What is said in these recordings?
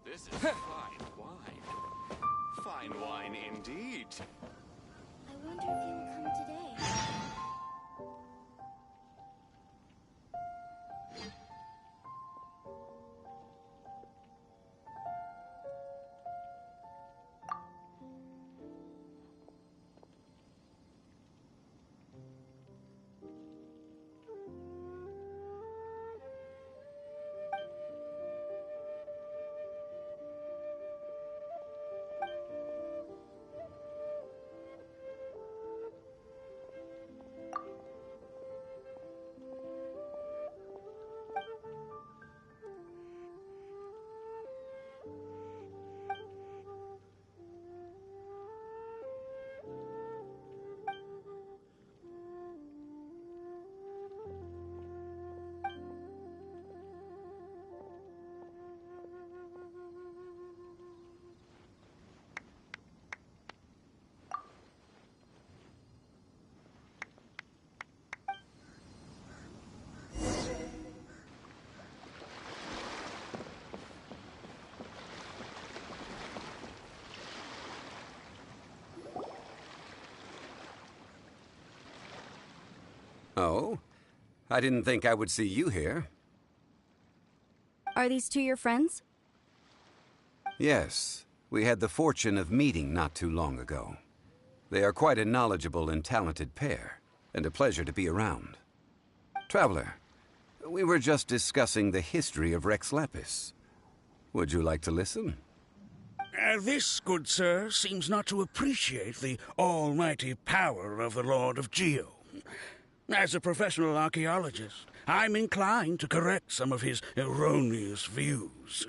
This is fine wine. Fine wine indeed. I wonder if he will come today. Oh? I didn't think I would see you here. Are these two your friends? Yes. We had the fortune of meeting not too long ago. They are quite a knowledgeable and talented pair, and a pleasure to be around. Traveler, we were just discussing the history of Rex Lapis. Would you like to listen? This, good sir, seems not to appreciate the almighty power of the Lord of Geo. As a professional archaeologist, I'm inclined to correct some of his erroneous views.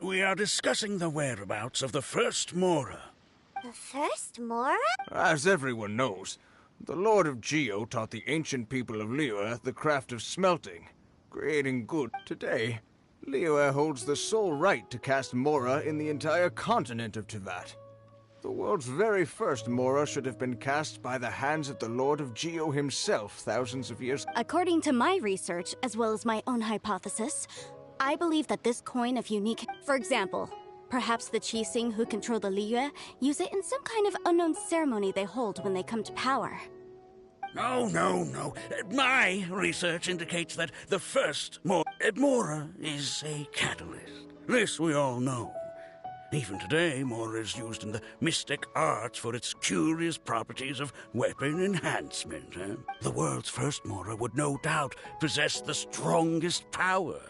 We are discussing the whereabouts of the first Mora. The first Mora? As everyone knows, the Lord of Geo taught the ancient people of Liyue the craft of smelting, creating good. Today, Liyue holds the sole right to cast Mora in the entire continent of Teyvat. The world's very first Mora should have been cast by the hands of the Lord of Geo himself thousands of years. According to my research, as well as my own hypothesis, I believe that this coin of unique... For example, perhaps the Qixing who control the Liyue use it in some kind of unknown ceremony they hold when they come to power. No. My research indicates that the first Mora is a catalyst. This we all know. Even today, Mora is used in the mystic arts for its curious properties of weapon enhancement. The world's first Mora would no doubt possess the strongest power.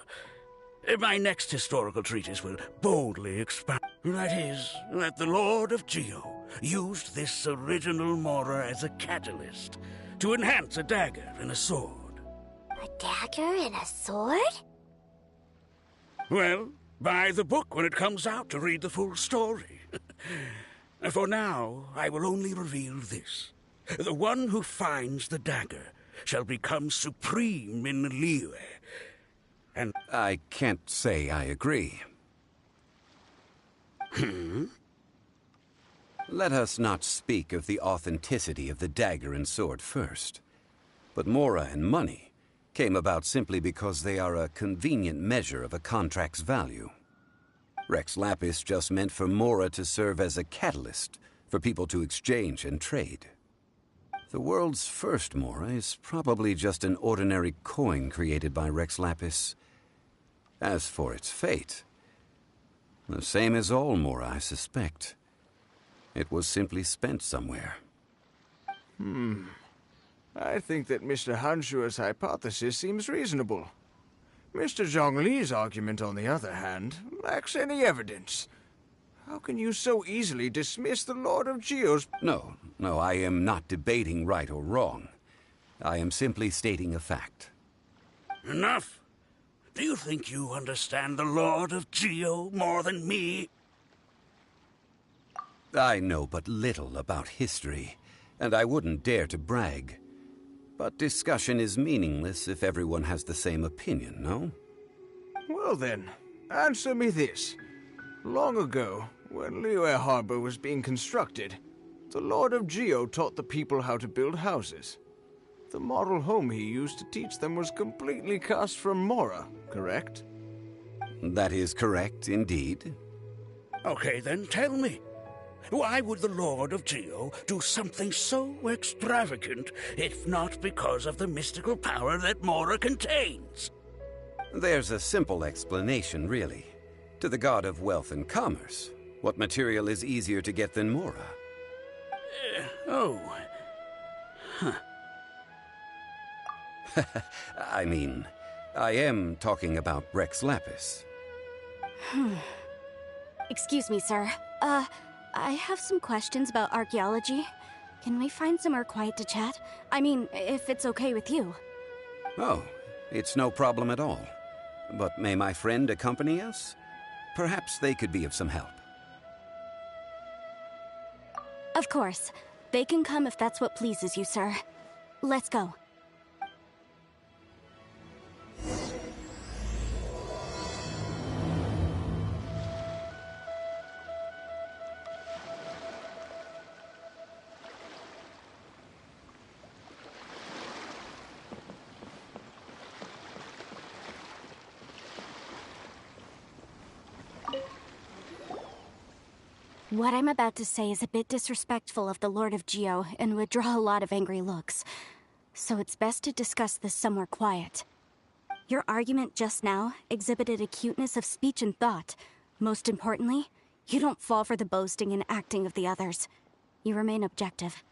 My next historical treatise will boldly expound. That is, that the Lord of Geo used this original Mora as a catalyst to enhance a dagger and a sword. A dagger and a sword? Well, buy the book when it comes out to read the full story. For now, I will only reveal this. The one who finds the dagger shall become supreme in Liyue. And I can't say I agree. Let us not speak of the authenticity of the dagger and sword first. But Mora and money came about simply because they are a convenient measure of a contract's value. Rex Lapis just meant for Mora to serve as a catalyst for people to exchange and trade. The world's first Mora is probably just an ordinary coin created by Rex Lapis. As for its fate, the same as all Mora, I suspect. It was simply spent somewhere. I think that Mr. Hanshua's hypothesis seems reasonable. Mr. ZHONGLI's argument, on the other hand, lacks any evidence. How can you so easily dismiss the Lord of Geo's... No, I am not debating right or wrong. I am simply stating a fact. Enough! Do you think you understand the Lord of Geo more than me? I know but little about history, and I wouldn't dare to brag. But discussion is meaningless if everyone has the same opinion, no? Well then, answer me this. Long ago, when Liyue Harbor was being constructed, the Lord of Geo taught the people how to build houses. The model home he used to teach them was completely cast from Mora, correct? That is correct, indeed. Okay, then tell me. Why would the Lord of Geo do something so extravagant, if not because of the mystical power that Mora contains? There's a simple explanation, really. To the god of wealth and commerce, what material is easier to get than Mora? I mean, I am talking about Rex Lapis. Excuse me, sir. I have some questions about archaeology. Can we find somewhere quiet to chat? I mean, if it's okay with you. Oh, it's no problem at all. But may my friend accompany us? Perhaps they could be of some help. Of course. They can come if that's what pleases you, sir. Let's go. What I'm about to say is a bit disrespectful of the Lord of Geo and would draw a lot of angry looks. So it's best to discuss this somewhere quiet. Your argument just now exhibited acuteness of speech and thought. Most importantly, you don't fall for the boasting and acting of the others. You remain objective.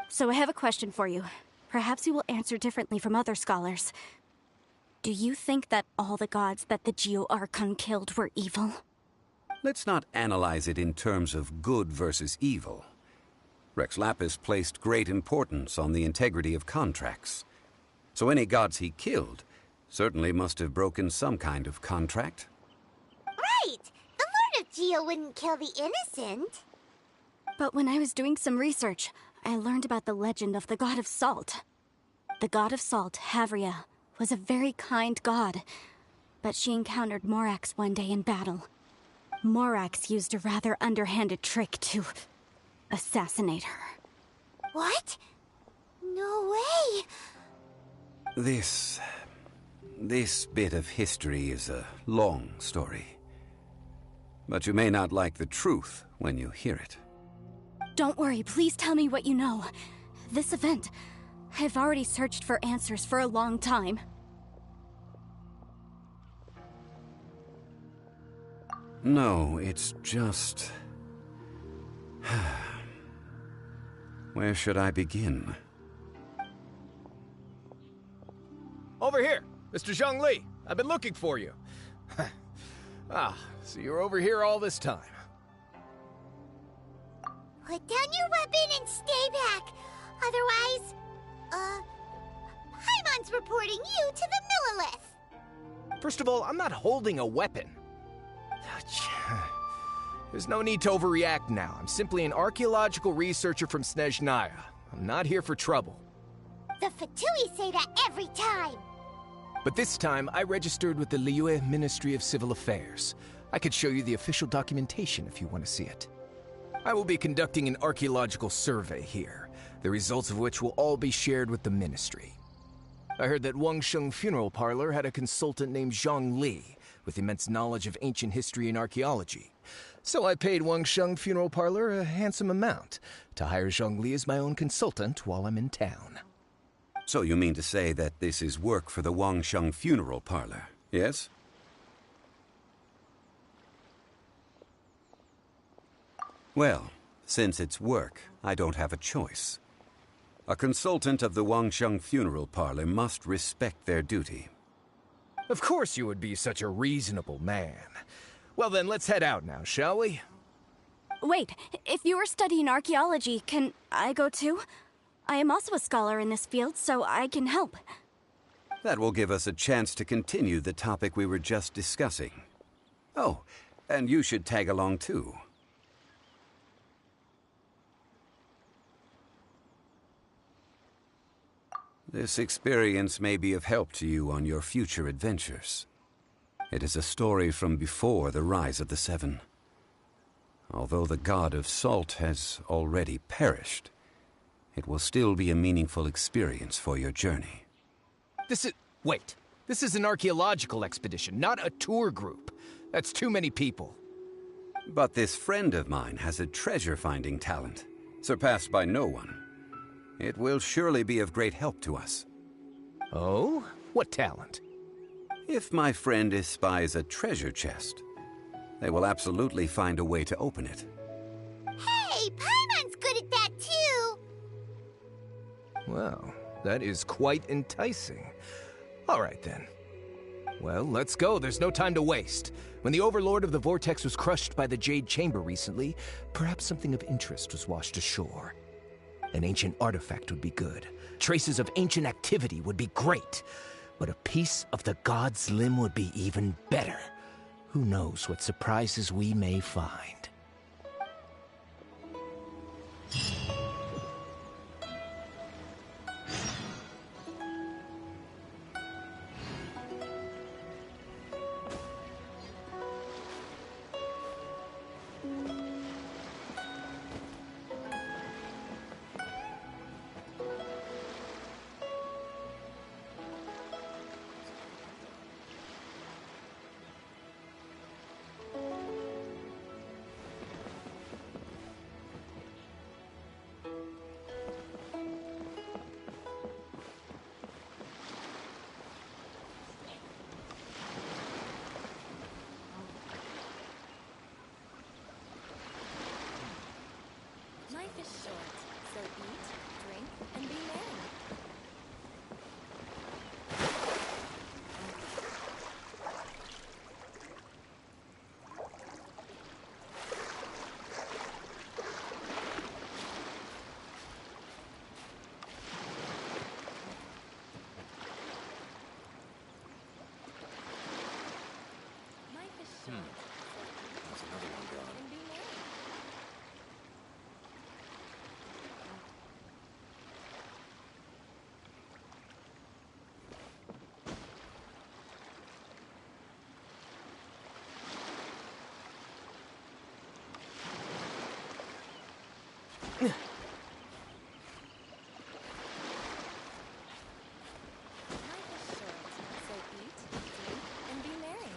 So I have a question for you. Perhaps you will answer differently from other scholars. Do you think that all the gods that the Geo Archon killed were evil? Let's not analyze it in terms of good versus evil. Rex Lapis placed great importance on the integrity of contracts. So any gods he killed certainly must have broken some kind of contract. Right! The Lord of Geo wouldn't kill the innocent. But when I was doing some research, I learned about the legend of the god of salt. The god of salt, Havria, was a very kind god, but she encountered Morax one day in battle. Morax used a rather underhanded trick to assassinate her. What? No way! This bit of history is a long story. But you may not like the truth when you hear it. Don't worry, please tell me what you know. This event, I've already searched for answers for a long time. No, it's just... Where should I begin? Over here! Mr. ZHONGLI! I've been looking for you. So you're over here all this time. Put down your weapon and stay back. Otherwise, Paimon's reporting you to the Millilith. First of all, I'm not holding a weapon. There's no need to overreact now. I'm simply an archaeological researcher from Snezhnaya. I'm not here for trouble. The Fatui say that every time. But this time, I registered with the Liyue Ministry of Civil Affairs. I could show you the official documentation if you want to see it. I will be conducting an archaeological survey here, the results of which will all be shared with the Ministry. I heard that Wangsheng Funeral Parlor had a consultant named ZHONGLI with immense knowledge of ancient history and archaeology. So I paid Wangsheng Funeral Parlor a handsome amount to hire ZHONGLI as my own consultant while I'm in town. So you mean to say that this is work for the Wangsheng Funeral Parlor, yes? Well, since it's work, I don't have a choice. A consultant of the Wangsheng Funeral Parlor must respect their duty. Of course you would be such a reasonable man. Well then, let's head out now, shall we? Wait, if you are studying archaeology, can I go too? I am also a scholar in this field, so I can help. That will give us a chance to continue the topic we were just discussing. Oh, and you should tag along too. This experience may be of help to you on your future adventures. It is a story from before the rise of the Seven. Although the god of salt has already perished, it will still be a meaningful experience for your journey. Wait. This is an archaeological expedition, not a tour group. That's too many people. But this friend of mine has a treasure-finding talent, surpassed by no one. It will surely be of great help to us. Oh? What talent? If my friend espies a treasure chest, they will absolutely find a way to open it. Hey, Paimon's good at that too! Well, that is quite enticing. All right then. Well, let's go. There's no time to waste. When the Overlord of the Vortex was crushed by the Jade Chamber recently, perhaps something of interest was washed ashore. An ancient artifact would be good. Traces of ancient activity would be great. But a piece of the god's limb would be even better. Who knows what surprises we may find. Life is short, so eat, drink, and be merry. Life is short, That's another one gone. and be merry. Life is short, so eat, drink, and be merry.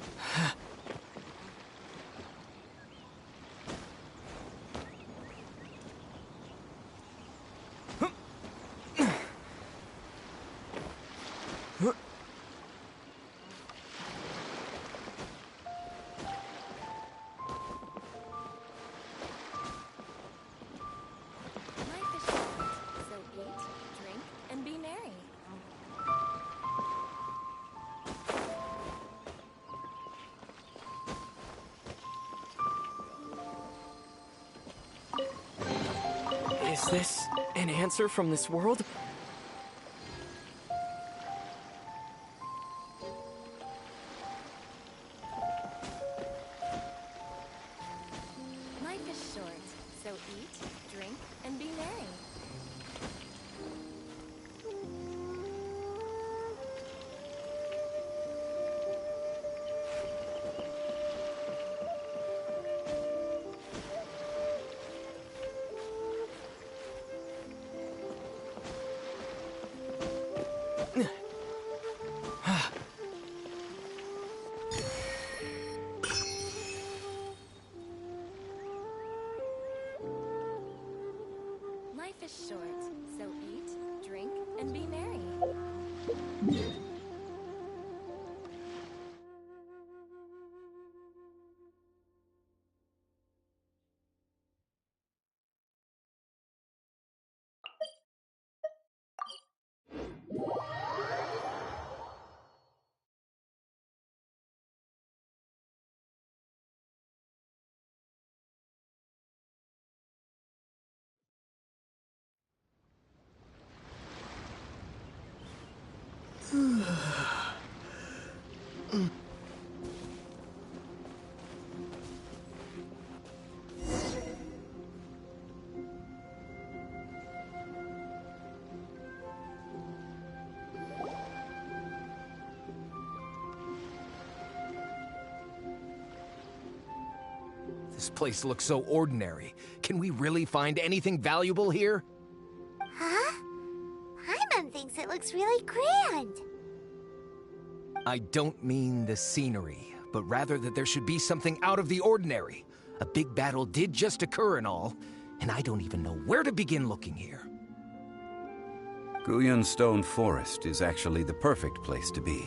Life is short, so eat, drink, and be merry. Is this an answer from this world? Life is short, so eat, drink, and be merry. This place looks so ordinary. Can we really find anything valuable here? Huh? Paimon thinks it looks really grand. I don't mean the scenery, but rather that there should be something out of the ordinary. A big battle did just occur and all, and I don't even know where to begin looking here. Guyon Stone Forest is actually the perfect place to be,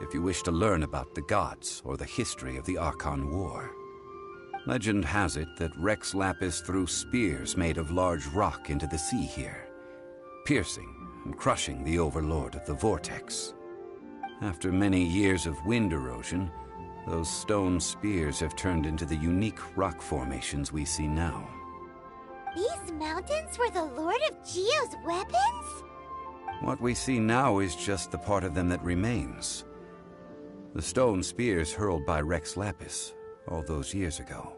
if you wish to learn about the gods or the history of the Archon War. Legend has it that Rex Lapis threw spears made of large rock into the sea here, piercing and crushing the Overlord of the Vortex. After many years of wind erosion, those stone spears have turned into the unique rock formations we see now. These mountains were the Lord of Geo's weapons? What we see now is just the part of them that remains. The stone spears hurled by Rex Lapis all those years ago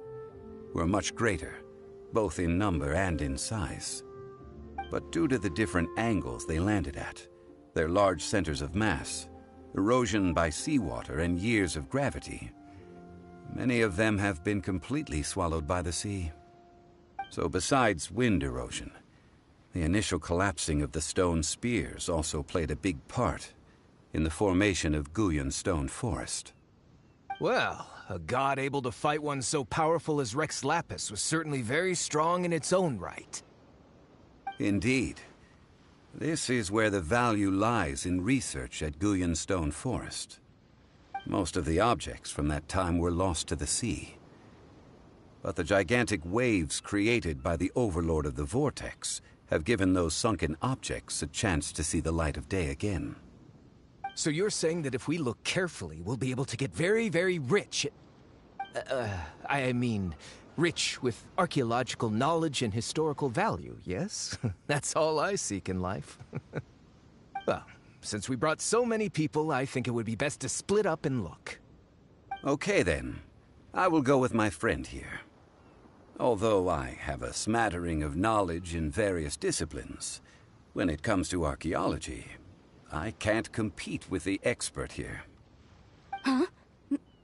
were much greater, both in number and in size. But due to the different angles they landed at, their large centers of mass, erosion by seawater, and years of gravity, many of them have been completely swallowed by the sea. So besides wind erosion, the initial collapsing of the stone spears also played a big part in the formation of Guyon Stone Forest. Well, a god able to fight one so powerful as Rex Lapis was certainly very strong in its own right. Indeed. This is where the value lies in research at Guyon Stone Forest. Most of the objects from that time were lost to the sea. But the gigantic waves created by the Overlord of the Vortex have given those sunken objects a chance to see the light of day again. So you're saying that if we look carefully, we'll be able to get very, very rich. I mean, rich with archaeological knowledge and historical value, yes? That's all I seek in life. Well, since we brought so many people, I think it would be best to split up and look. Okay then. I will go with my friend here. Although I have a smattering of knowledge in various disciplines, when it comes to archaeology, I can't compete with the expert here. Huh?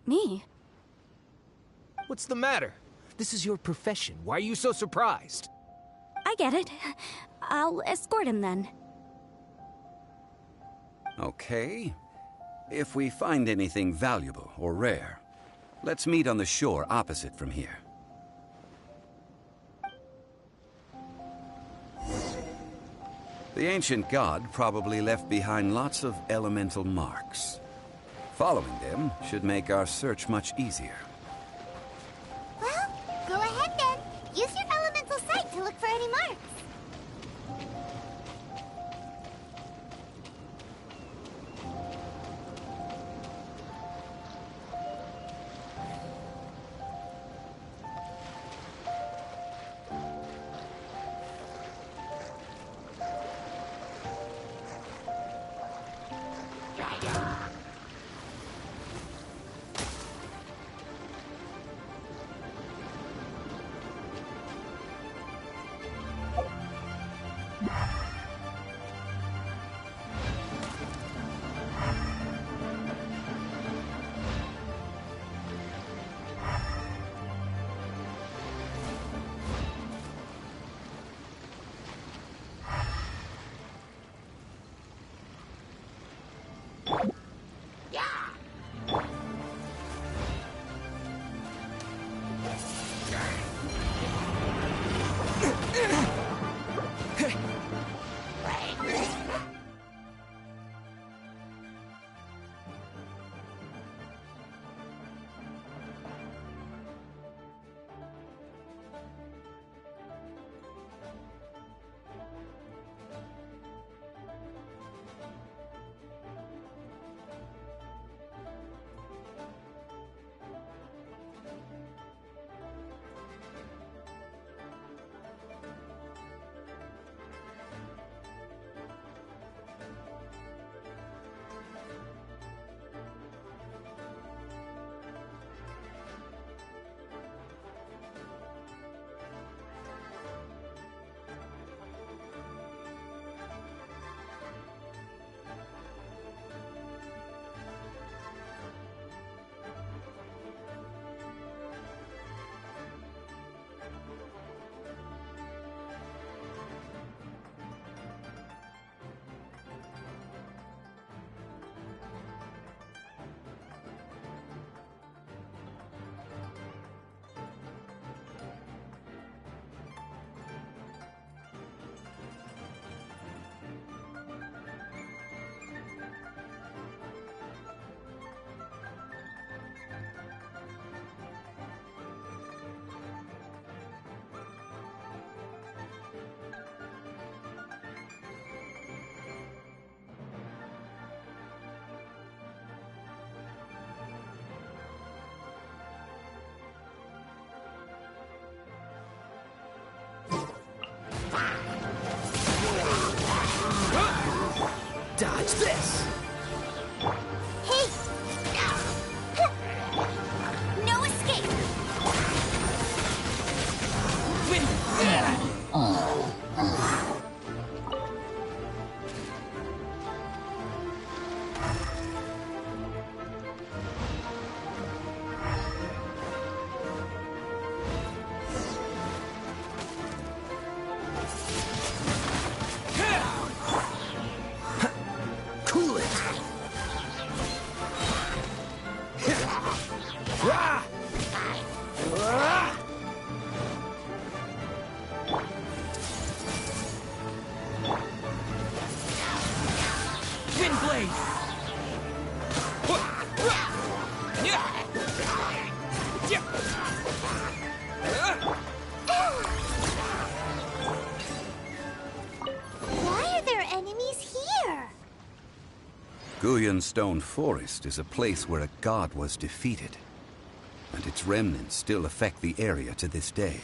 Me? What's the matter? This is your profession. Why are you so surprised? I get it. I'll escort him then. Okay. If we find anything valuable or rare, let's meet on the shore opposite from here. The ancient god probably left behind lots of elemental marks. Following them should make our search much easier. Well, go ahead then. Use your elemental sight to look for any marks. Wind blade! Why are there enemies here? Guyan Stone Forest is a place where a god was defeated, and its remnants still affect the area to this day.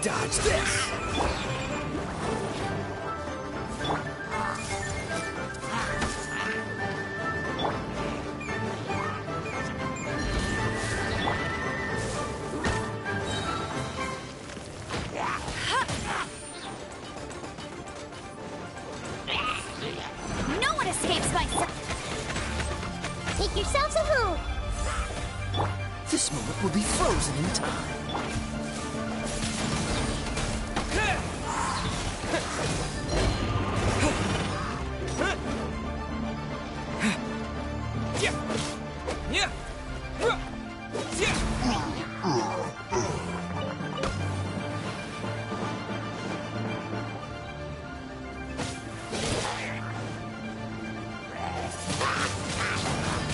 Dodge this! No one escapes my sight. Take yourselves a move. This moment will be frozen in time.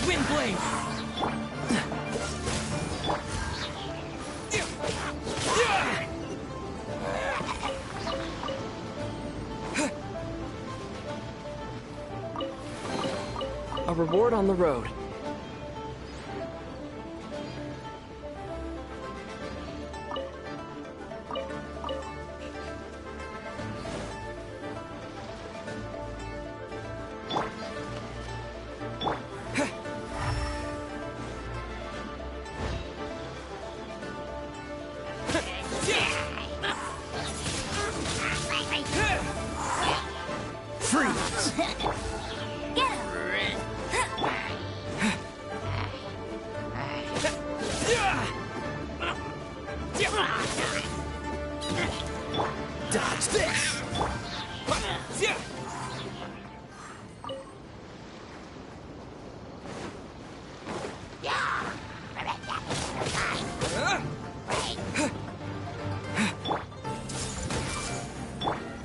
Wind blade! A reward on the road. Freeze! Get him. Dodge this!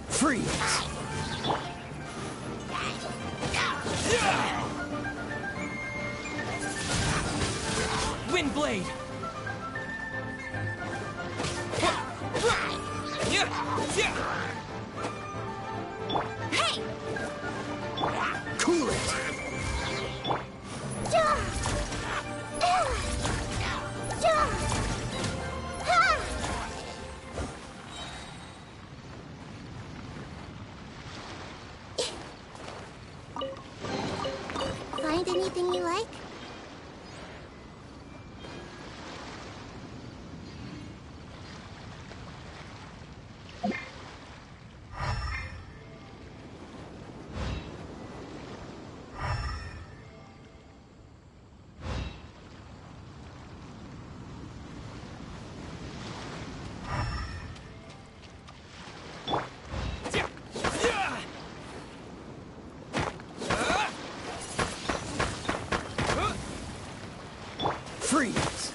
Freeze! Wind blade! Hey! Cool it! Find anything you like? Freeze!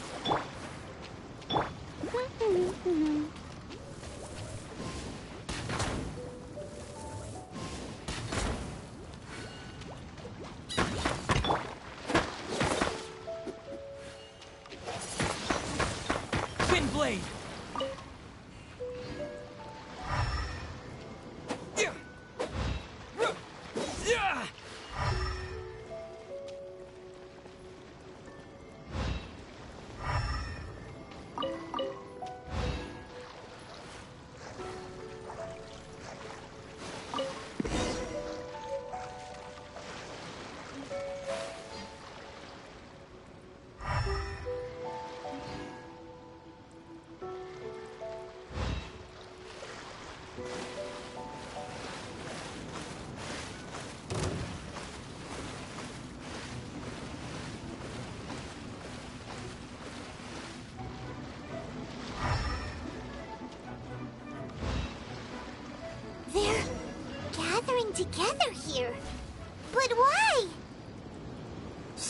Wind blade!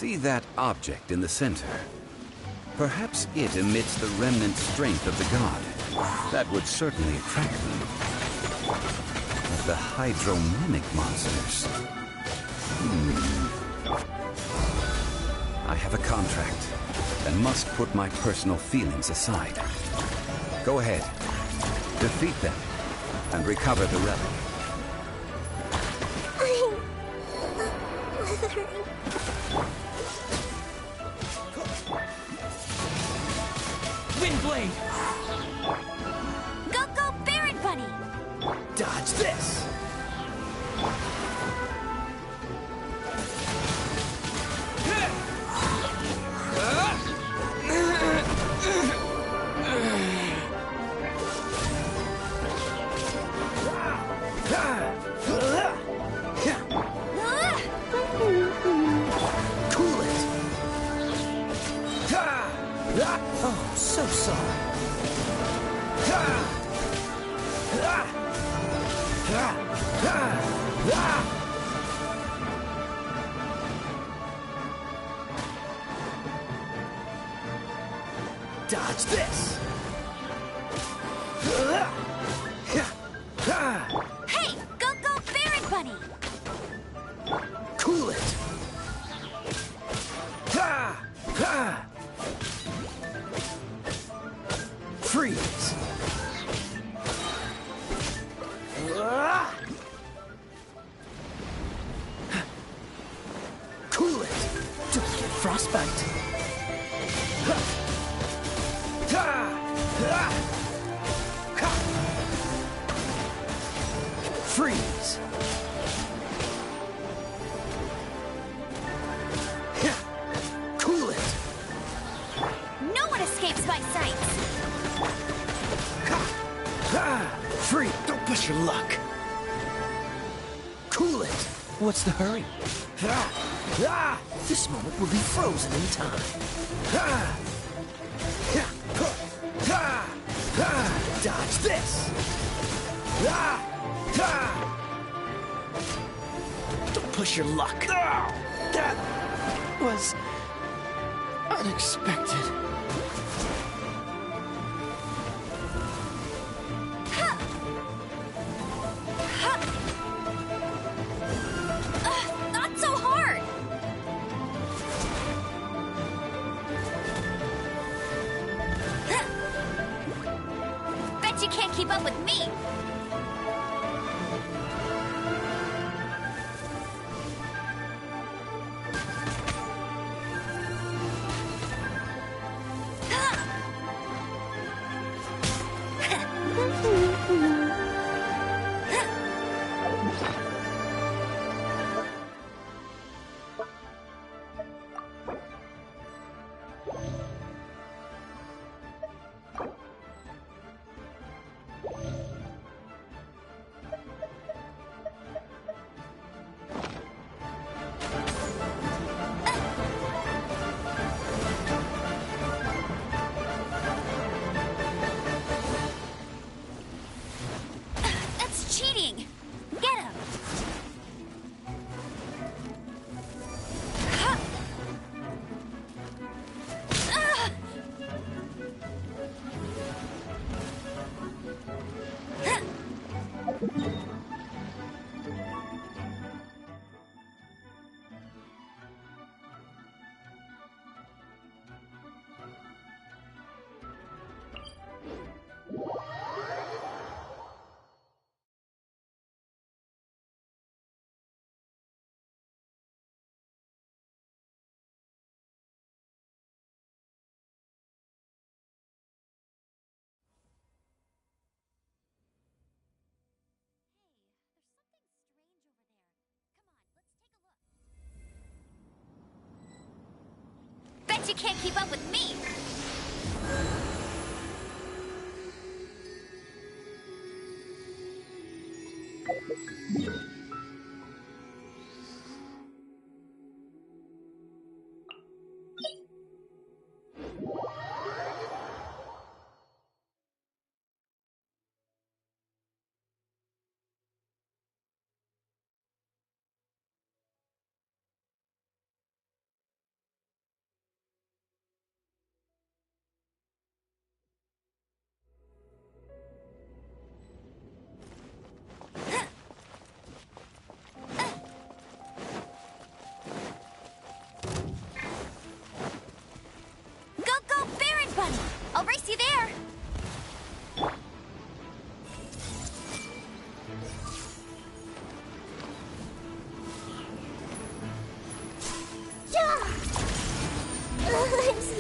See that object in the center? Perhaps it emits the remnant strength of the god. That would certainly attract them. But the hydromimic monsters... I have a contract, and must put my personal feelings aside. Go ahead. Defeat them, and recover the relic. Windblade! Go, go, Baron Bunny! Dodge this! Cool it! Oh, so sorry. Dodge this! Hey, go, go, Baron Bunny! Cool it! Freeze! Cool it! Don't get frostbite! Freeze! Cool it! No one escapes my sight! Free! Don't push your luck! Cool it! What's the hurry? This moment will be frozen in time. Dodge this! Don't push your luck. That was unexpected. Not so hard! Bet you can't keep up with me! That's cheating! Get him! Bet you can't keep up with me!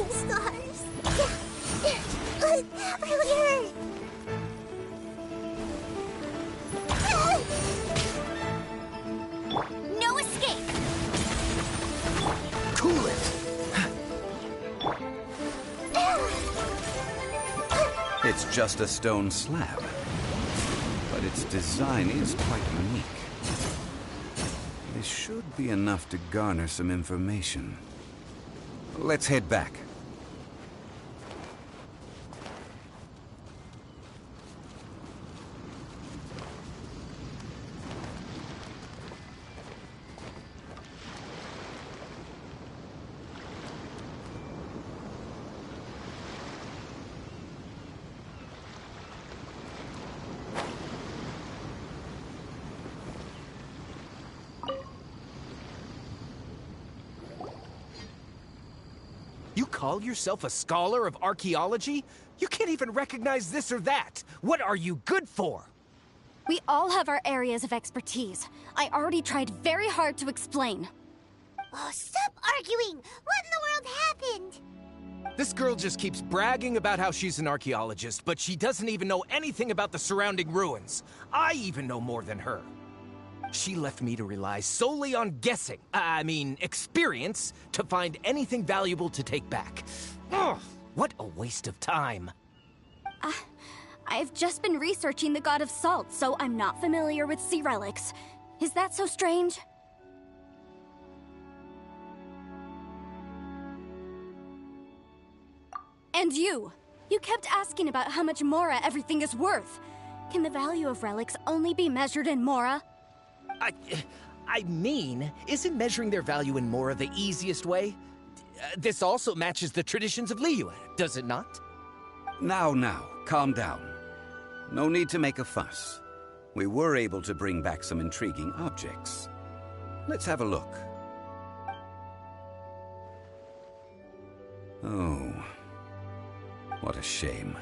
bleeding scars. It really hurt. No escape! Cool it! It's just a stone slab, but its design is quite unique. This should be enough to garner some information. Let's head back. You call yourself a scholar of archaeology? You can't even recognize this or that. What are you good for? We all have our areas of expertise. I already tried very hard to explain. Oh, stop arguing! What in the world happened? This girl just keeps bragging about how she's an archaeologist, but she doesn't even know anything about the surrounding ruins. I even know more than her. She left me to rely solely on guessing, experience, to find anything valuable to take back. Ugh, what a waste of time. I've just been researching the God of Salt, so I'm not familiar with sea relics. Is that so strange? And you kept asking about how much Mora everything is worth. Can the value of relics only be measured in Mora? Isn't measuring their value in Mora the easiest way? This also matches the traditions of Liyue, does it not? Now, calm down. No need to make a fuss. We were able to bring back some intriguing objects. Let's have a look. Oh, what a shame.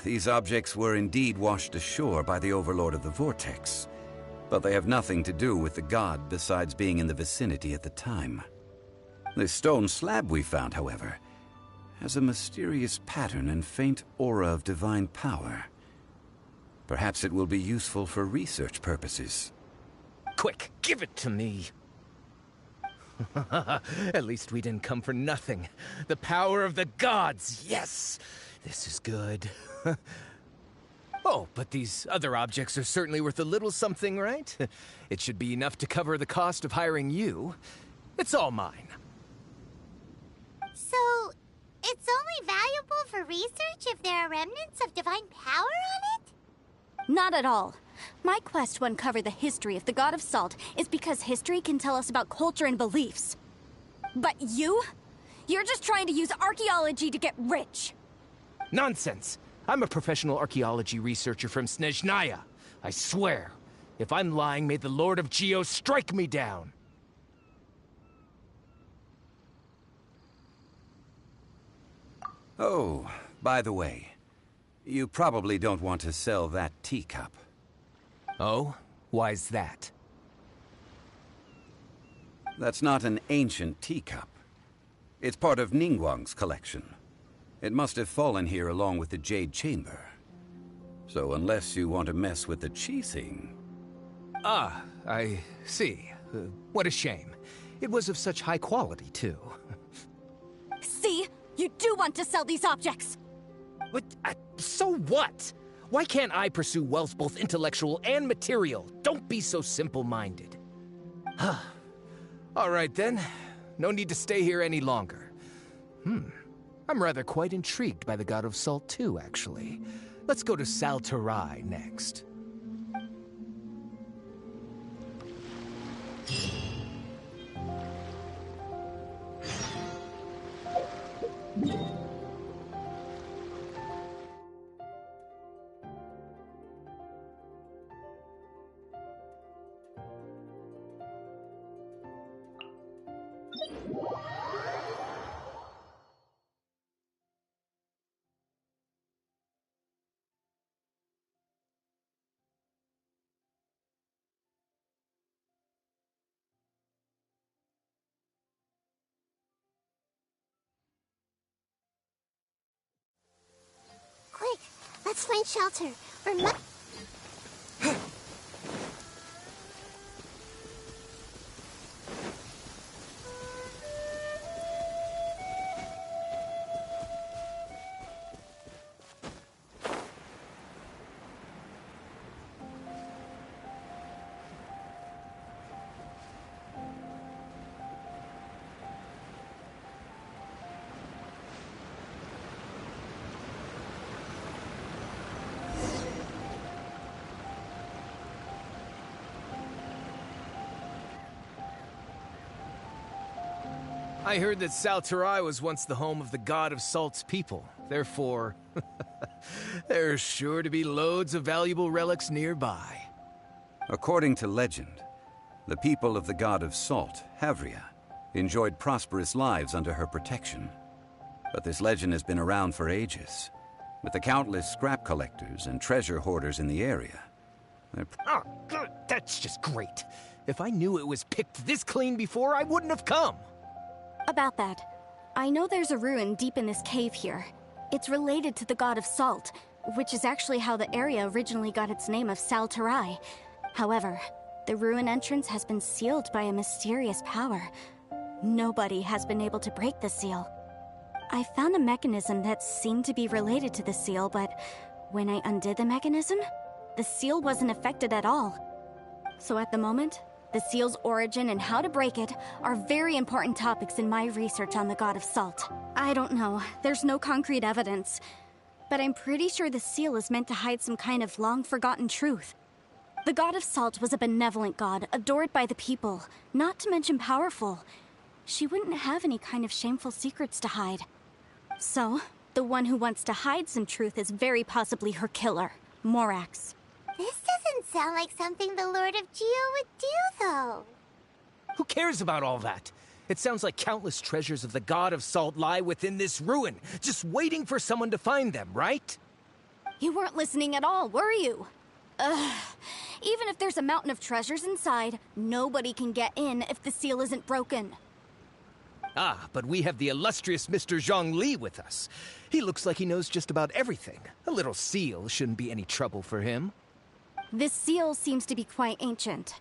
These objects were indeed washed ashore by the Overlord of the Vortex, but they have nothing to do with the god besides being in the vicinity at the time. This stone slab we found, however, has a mysterious pattern and faint aura of divine power. Perhaps it will be useful for research purposes. Quick, give it to me. At least we didn't come for nothing. The power of the gods, yes! This is good. Oh, but these other objects are certainly worth a little something, right? It should be enough to cover the cost of hiring you. It's all mine. So, it's only valuable for research if there are remnants of divine power on it? Not at all. My quest to uncover the history of the God of Salt is because history can tell us about culture and beliefs. But you're just trying to use archaeology to get rich. Nonsense! I'm a professional archaeology researcher from Snezhnaya. I swear, if I'm lying, may the Lord of Geo strike me down. Oh, by the way, you probably don't want to sell that teacup. Oh? Why's that? That's not an ancient teacup. It's part of Ningguang's collection. It must have fallen here along with the Jade Chamber. So unless you want to mess with the Qixing... Ah, I see. What a shame. It was of such high quality, too. See? You do want to sell these objects! But, so what? Why can't I pursue wealth both intellectual and material? Don't be so simple-minded. All right, then. No need to stay here any longer. I'm rather quite intrigued by the God of Salt, too, actually. Let's go to Saltarai next. Let's find shelter. Or I heard that Salterai was once the home of the god of Salt's people. Therefore, there's sure to be loads of valuable relics nearby. According to legend, the people of the god of Salt, Havria, enjoyed prosperous lives under her protection. But this legend has been around for ages, with the countless scrap collectors and treasure hoarders in the area. Oh, good. That's just great. If I knew it was picked this clean before, I wouldn't have come. About that, I know there's a ruin deep in this cave here. It's related to the god of Salt, which is actually how the area originally got its name of Salterai. However, the ruin entrance has been sealed by a mysterious power. Nobody has been able to break the seal. I found a mechanism that seemed to be related to the seal, but when I undid the mechanism, the seal wasn't affected at all. So at the moment, the seal's origin and how to break it are very important topics in my research on the god of Salt. I don't know, there's no concrete evidence, but I'm pretty sure the seal is meant to hide some kind of long-forgotten truth. The god of Salt was a benevolent god, adored by the people, not to mention powerful. She wouldn't have any kind of shameful secrets to hide. So, the one who wants to hide some truth is very possibly her killer, Morax. this doesn't sound like something the Lord of Geo would do, though. Who cares about all that? It sounds like countless treasures of the god of Salt lie within this ruin, just waiting for someone to find them, right? You weren't listening at all, were you? Ugh. Even if there's a mountain of treasures inside, nobody can get in if the seal isn't broken. Ah, but we have the illustrious Mr. ZHONGLI with us. He looks like he knows just about everything. A little seal shouldn't be any trouble for him. This seal seems to be quite ancient.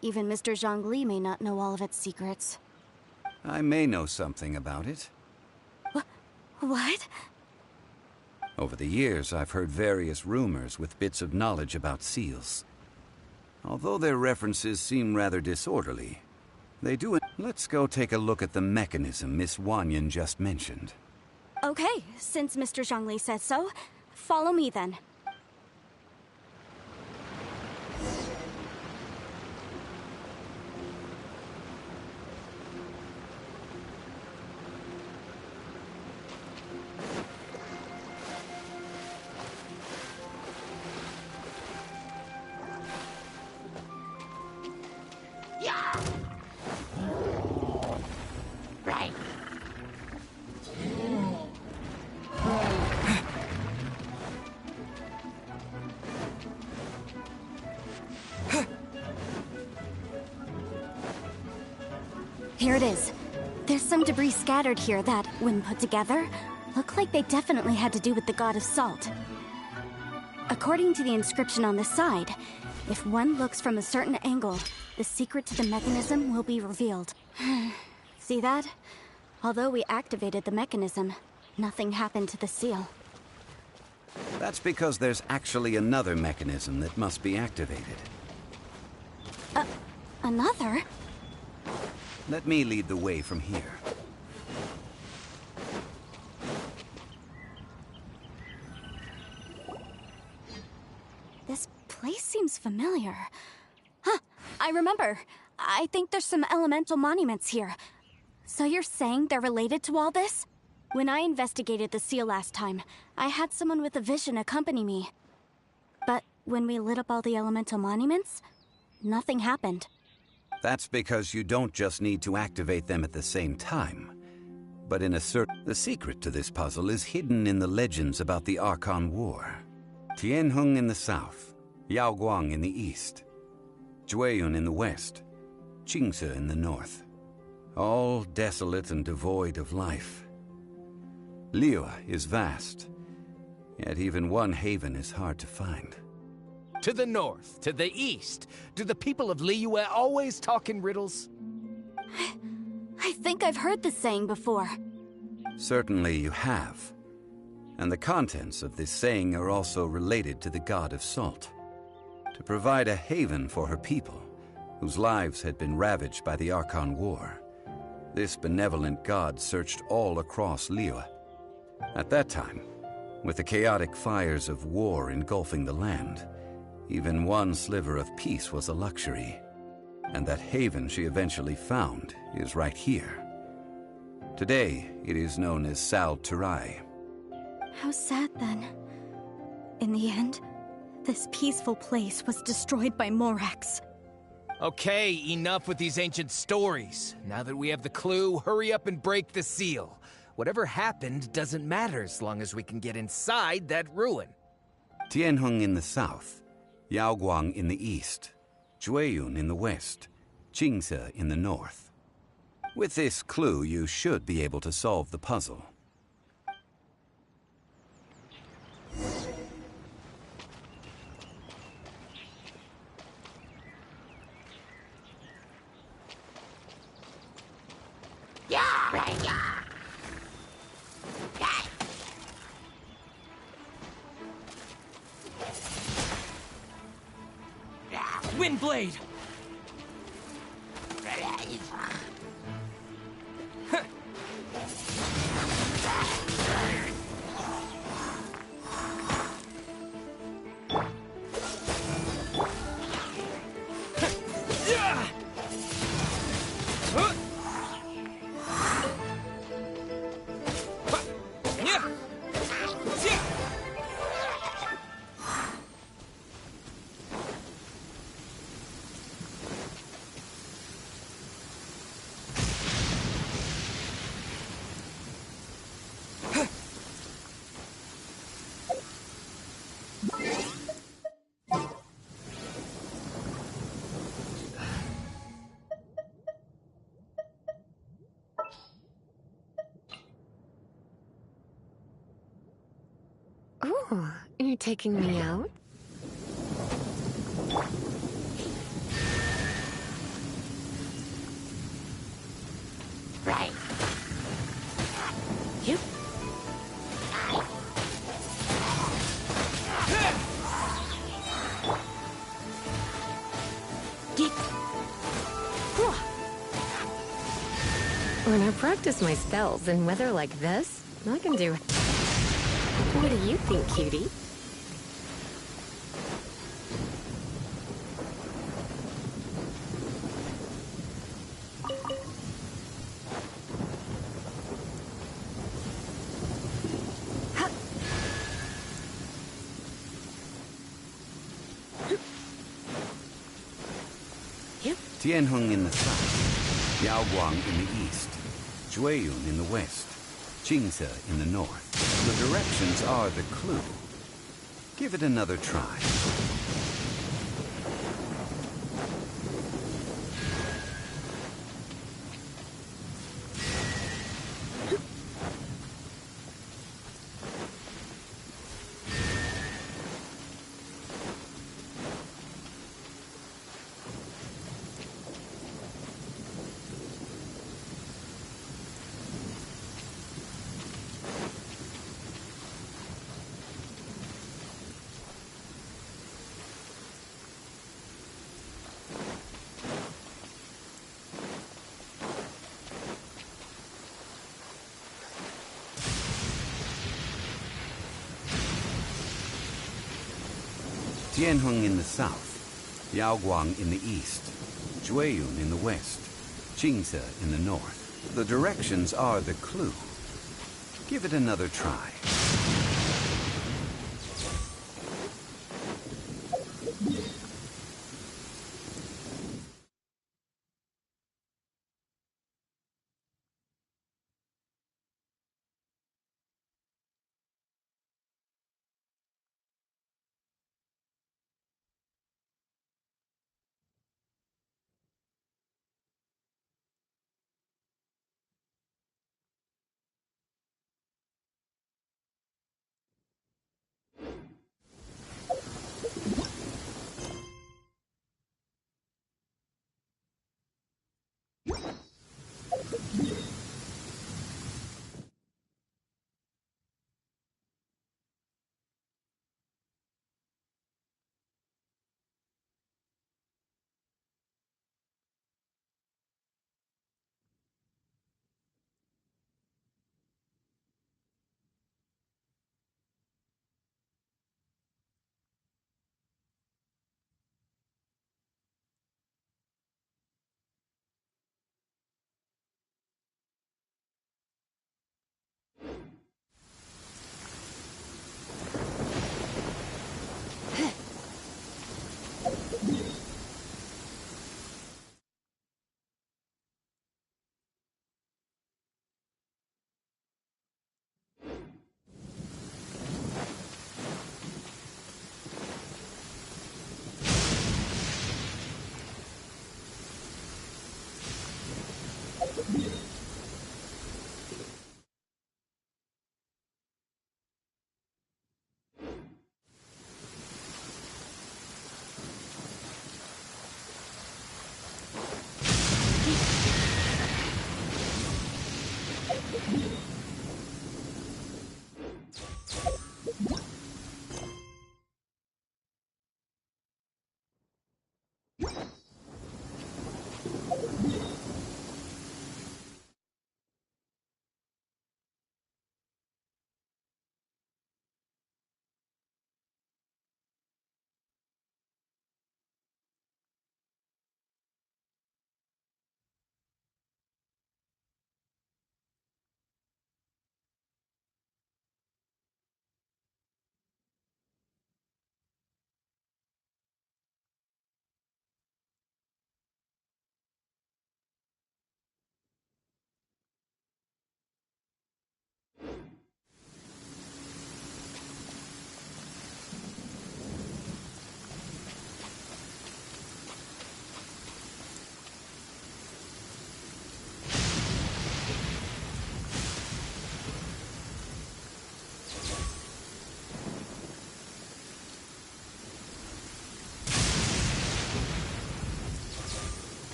Even Mr. ZHONGLI may not know all of its secrets. I may know something about it. What? Over the years, I've heard various rumors with bits of knowledge about seals. Although their references seem rather disorderly, they do. Let's go take a look at the mechanism Miss Wanyan just mentioned. Okay, since Mr. ZHONGLI says so, follow me then. Right. Here it is. There's some debris scattered here that, when put together, look like they definitely had to do with the god of Salt. According to the inscription on the side, if one looks from a certain angle, the secret to the mechanism will be revealed. See that? Although we activated the mechanism, nothing happened to the seal. That's because there's actually another mechanism that must be activated. Another? Let me lead the way from here. This place seems familiar. Huh, I remember. I think there's some elemental monuments here. So you're saying they're related to all this? When I investigated the seal last time, I had someone with a vision accompany me. But when we lit up all the elemental monuments, nothing happened. That's because you don't just need to activate them at the same time, but in a certain... The secret to this puzzle is hidden in the legends about the Archon War. Tianheng in the south, Yaoguang in the east, Jueyun in the west, Qingce in the north. All desolate and devoid of life. Liyue is vast, Yet even one haven is hard to find. To the north, to the east. Do the people of Liyue always talk in riddles? I think I've heard this saying before. Certainly you have. And the contents of this saying are also related to the god of salt. To provide a haven for her people, whose lives had been ravaged by the Archon War, this benevolent god searched all across Liyue. At that time, with the chaotic fires of war engulfing the land, even one sliver of peace was a luxury. And that haven she eventually found is right here. Today, it is known as Sal Turai. How sad then. In the end, this peaceful place was destroyed by Morax. Okay, enough with these ancient stories. Now that we have the clue, hurry up and break the seal. Whatever happened doesn't matter as long as we can get inside that ruin. Tianheng in the south, Yaoguang in the east, Jueyun in the west, Qingce in the north. With this clue, you should be able to solve the puzzle. Windblade! Ooh, you're taking me out? Right. Yep. When I practice my spells in weather like this, I can do... What do you think, cutie? Tianheng in the south, Yaoguang in the east, Jueyun in the west, Qingce in the north. The directions are the clue. Give it another try. Tianheng in the south, Yaoguang in the east, Jueyun in the west, Qingce in the north. The directions are the clue. Give it another try.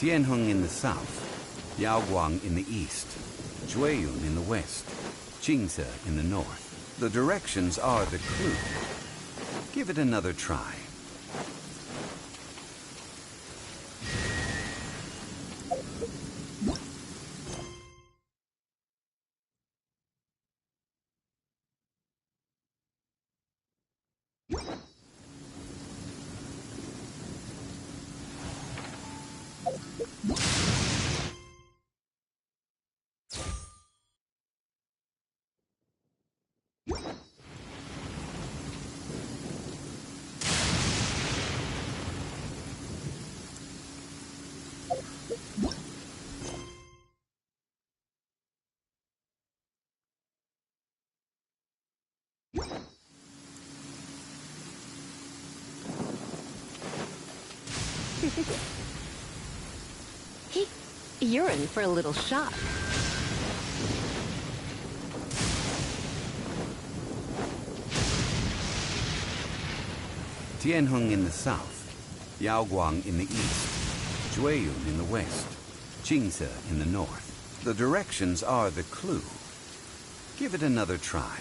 Tianheng in the south, Yaoguang in the east, Jueyun in the west, Jingze in the north. The directions are the clue. Give it another try. You're in for a little shock. Tianheng in the south, Yaoguang in the east, Jueyun in the west, Jingze in the north. The directions are the clue. Give it another try.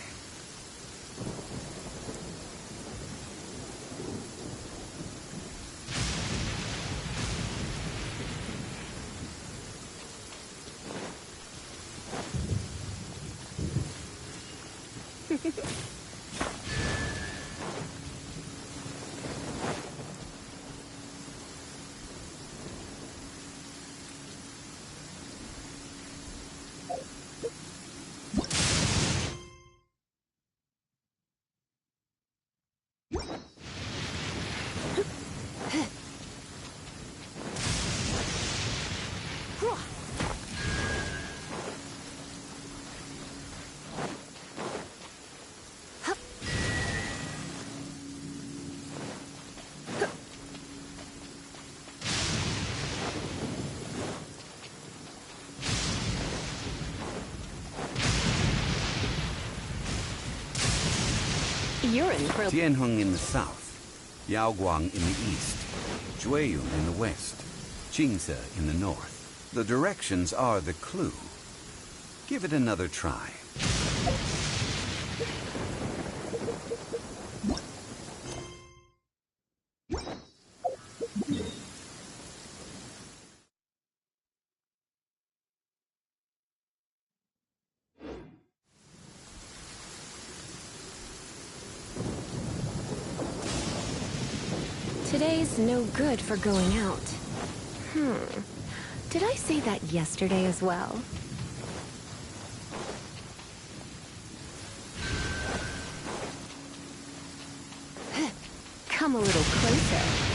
You're in for... Tianheng in the south, Yaoguang in the east, Jueyun in the west, Qingze in the north. The directions are the clue. Give it another try. Today's no good for going out. Did I say that yesterday as well? Come a little closer.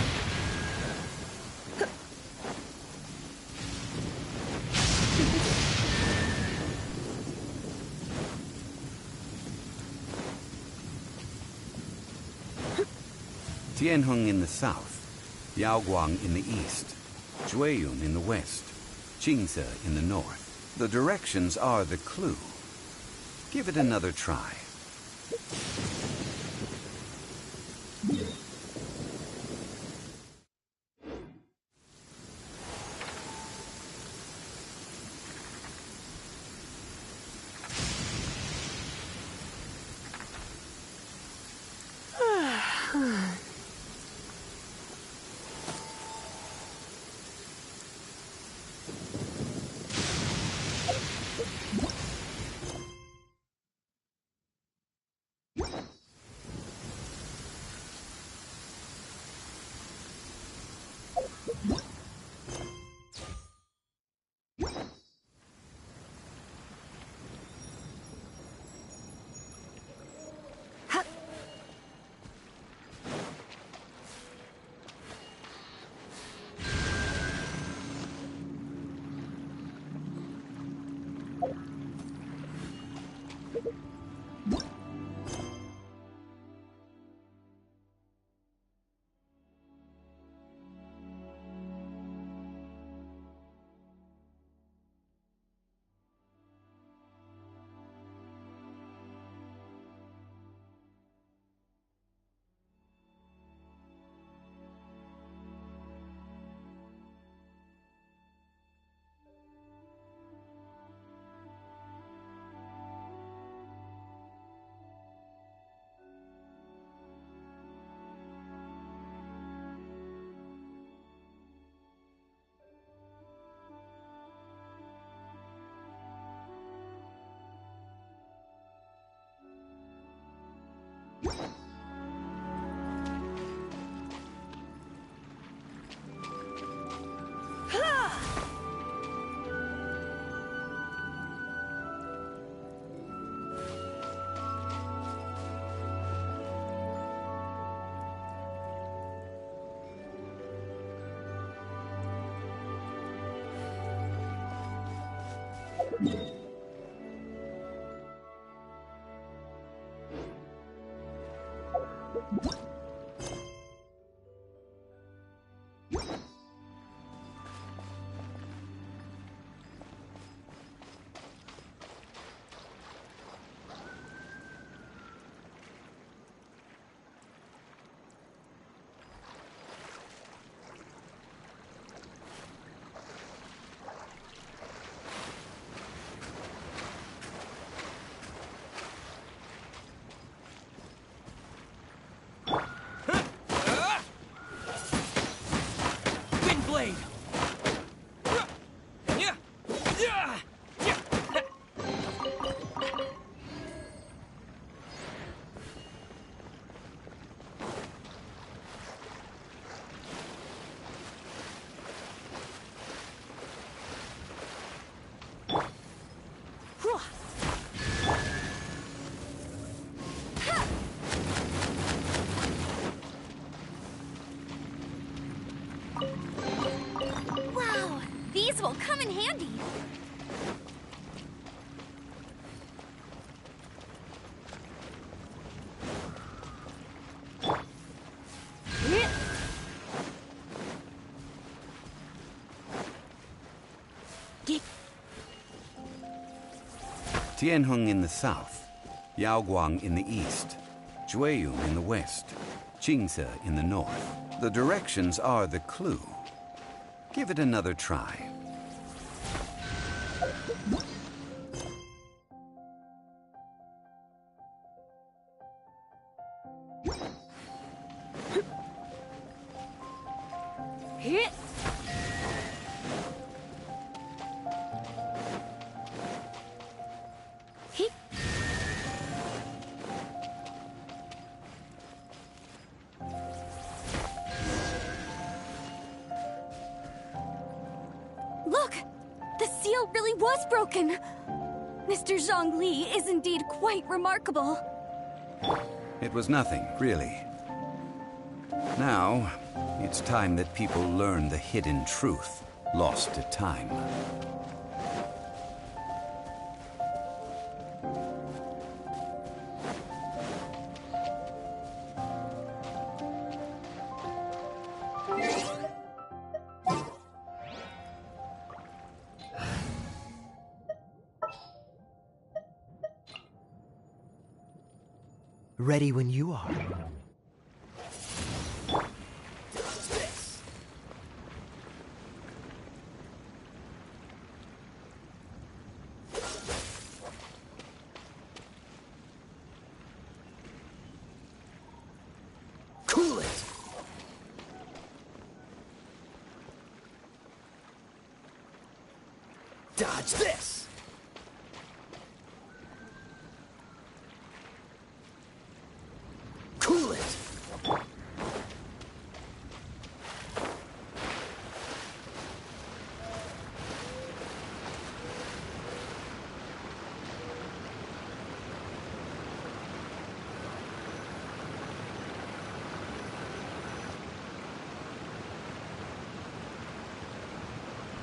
Tianheng in the south, Yaoguang in the east, Jueyun in the west, Qingze in the north. The directions are the clue. Give it another try. handy. Tianheng in the south, Yaoguang in the east, Jueyun in the west, Qingse in the north. The directions are the clue. Give it another try. Look! The seal really was broken! Mr. ZHONGLI is indeed quite remarkable. It was nothing, really. Now, it's time that people learn the hidden truth lost to time. Ready when you are. Cool it! Dodge this! Cool it!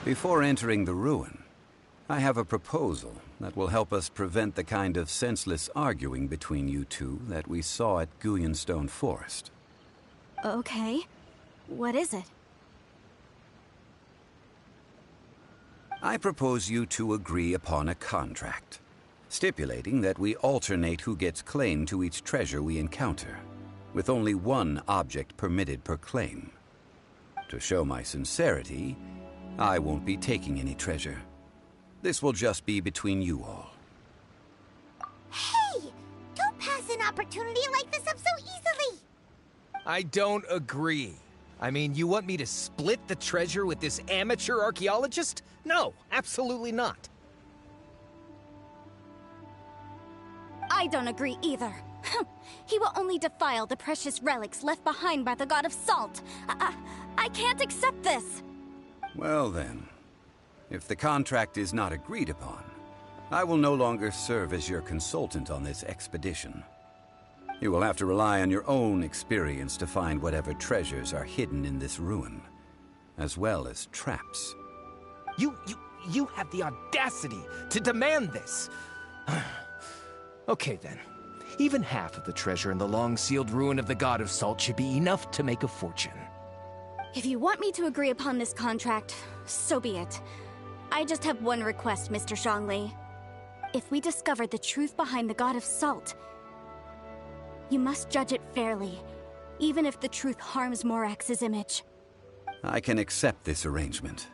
Before entering the ruin, I have a proposal that will help us prevent the kind of senseless arguing between you two that we saw at Guyenstone Forest. Okay. What is it? I propose you two agree upon a contract, stipulating that we alternate who gets claim to each treasure we encounter, with only one object permitted per claim. To show my sincerity, I won't be taking any treasure. This will just be between you all. Hey! Don't pass an opportunity like this up so easily! I don't agree. I mean, you want me to split the treasure with this amateur archaeologist? No, absolutely not. I don't agree either. He will only defile the precious relics left behind by the god of salt. I can't accept this. Well then, if the contract is not agreed upon, I will no longer serve as your consultant on this expedition. You will have to rely on your own experience to find whatever treasures are hidden in this ruin, as well as traps. You have the audacity to demand this. Okay then. Even half of the treasure in the long-sealed ruin of the God of Salt should be enough to make a fortune. If you want me to agree upon this contract, so be it. I just have one request, Mr. ZHONGLI. If we discover the truth behind the God of Salt, you must judge it fairly, even if the truth harms Morax's image. I can accept this arrangement.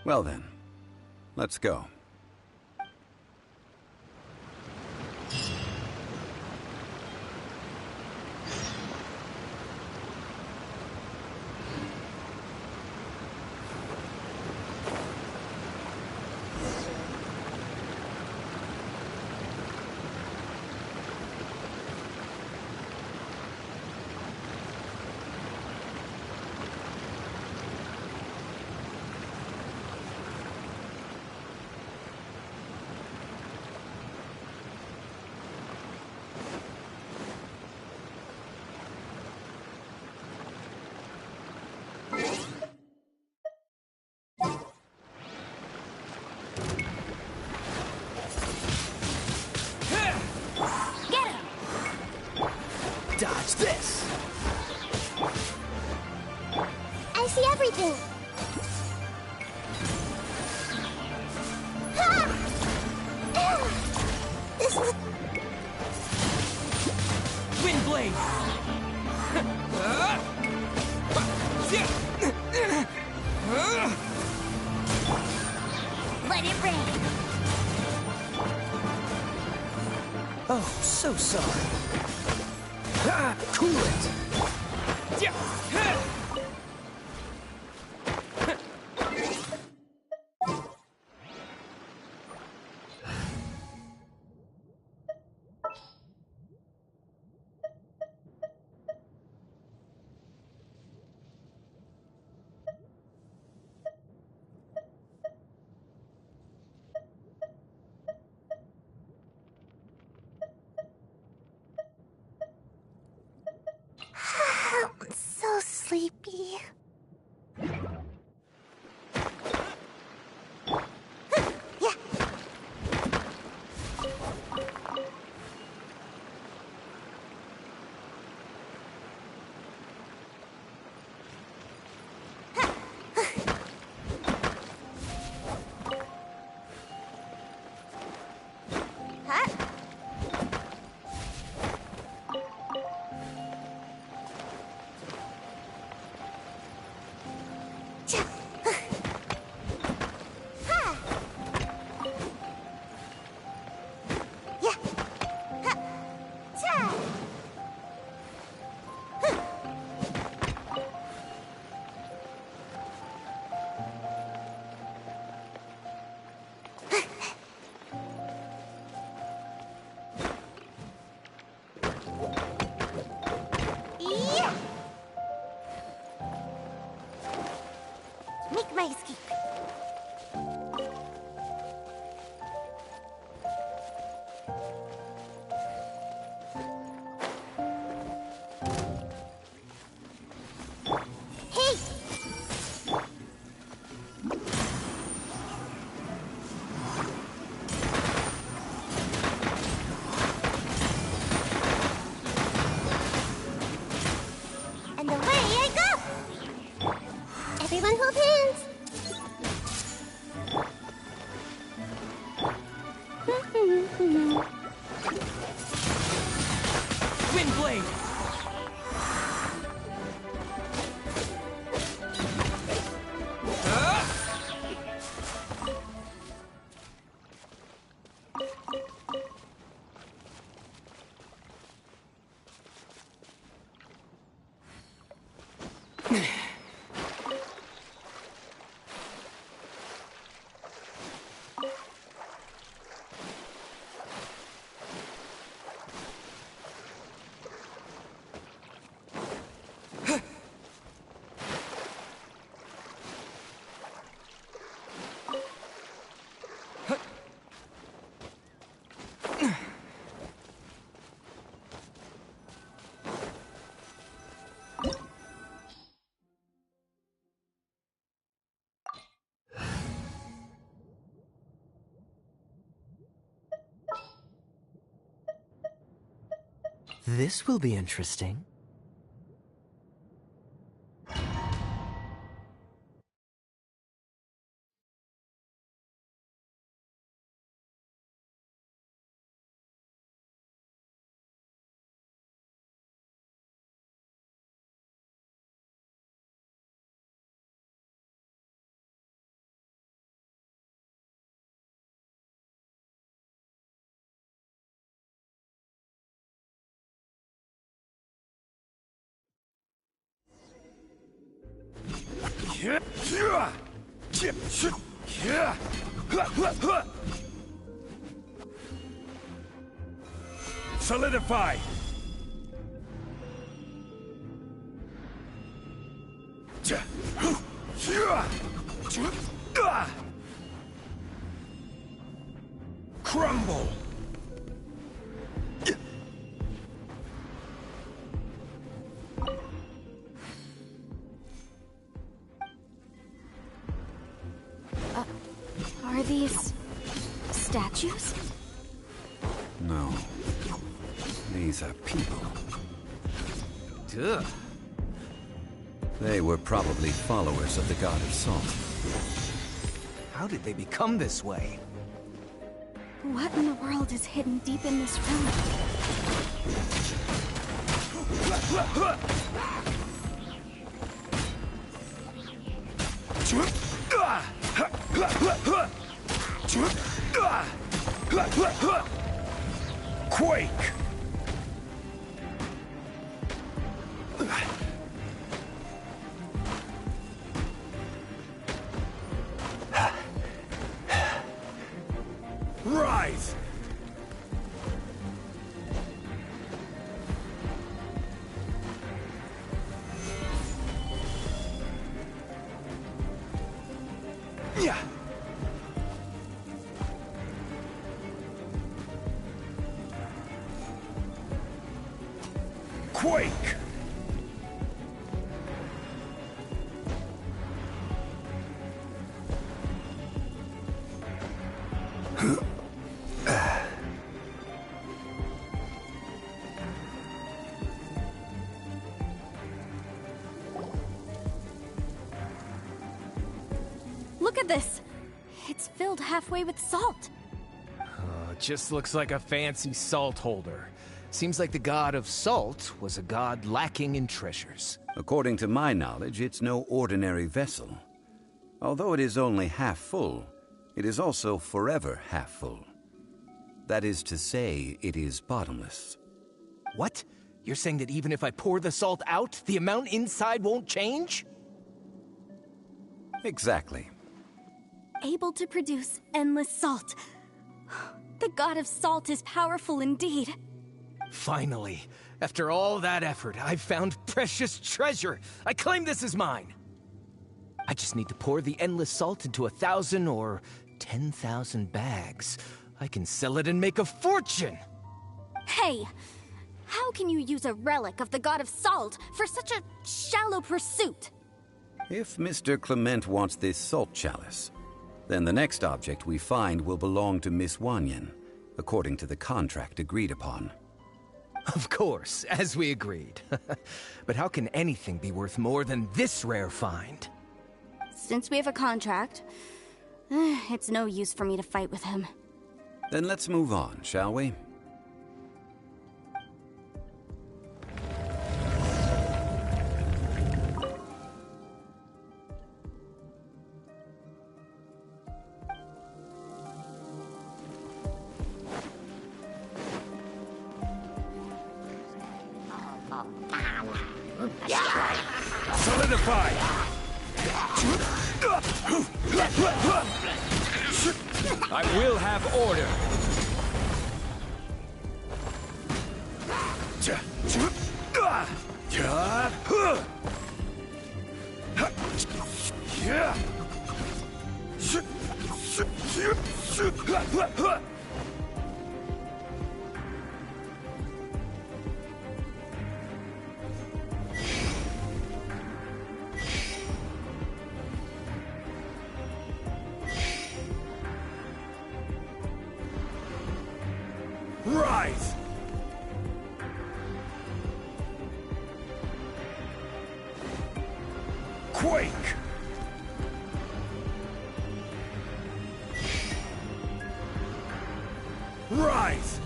Well then, let's go. Dodge this! I see everything. This is... Wind blade! Let it rain. Oh, so sorry. Ah, cool it! I'm so sleepy. Yeah. Huh? Make my escape. Hey! And away I go! Everyone hold hands! Wind blade! This will be interesting. Solidify! Crumble! Are these statues? No. These are people. Ugh. They were probably followers of the god of salt. How did they become this way? What in the world is hidden deep in this room? Quake! Rise! Yeah. Quake! Look at this! It's filled halfway with salt. Just looks like a fancy salt holder. Seems like the god of salt was a god lacking in treasures. According to my knowledge, it's no ordinary vessel. Although it is only half full, it is also forever half full. That is to say, it is bottomless. What? You're saying that even if I pour the salt out, the amount inside won't change? Exactly. Able to produce endless salt. The god of salt is powerful indeed. Finally, after all that effort, I've found precious treasure. I claim this as mine. I just need to pour the endless salt into 1,000 or 10,000 bags. I can sell it and make a fortune! Hey, how can you use a relic of the god of salt for such a shallow pursuit? If Mr. Clement wants this salt chalice, then the next object we find will belong to Miss Wanyan, according to the contract agreed upon. Of course, as we agreed. But how can anything be worth more than this rare find? Since we have a contract, it's no use for me to fight with him. Then let's move on, shall we? Solidify! I will have order. Rise! Quake! Rise!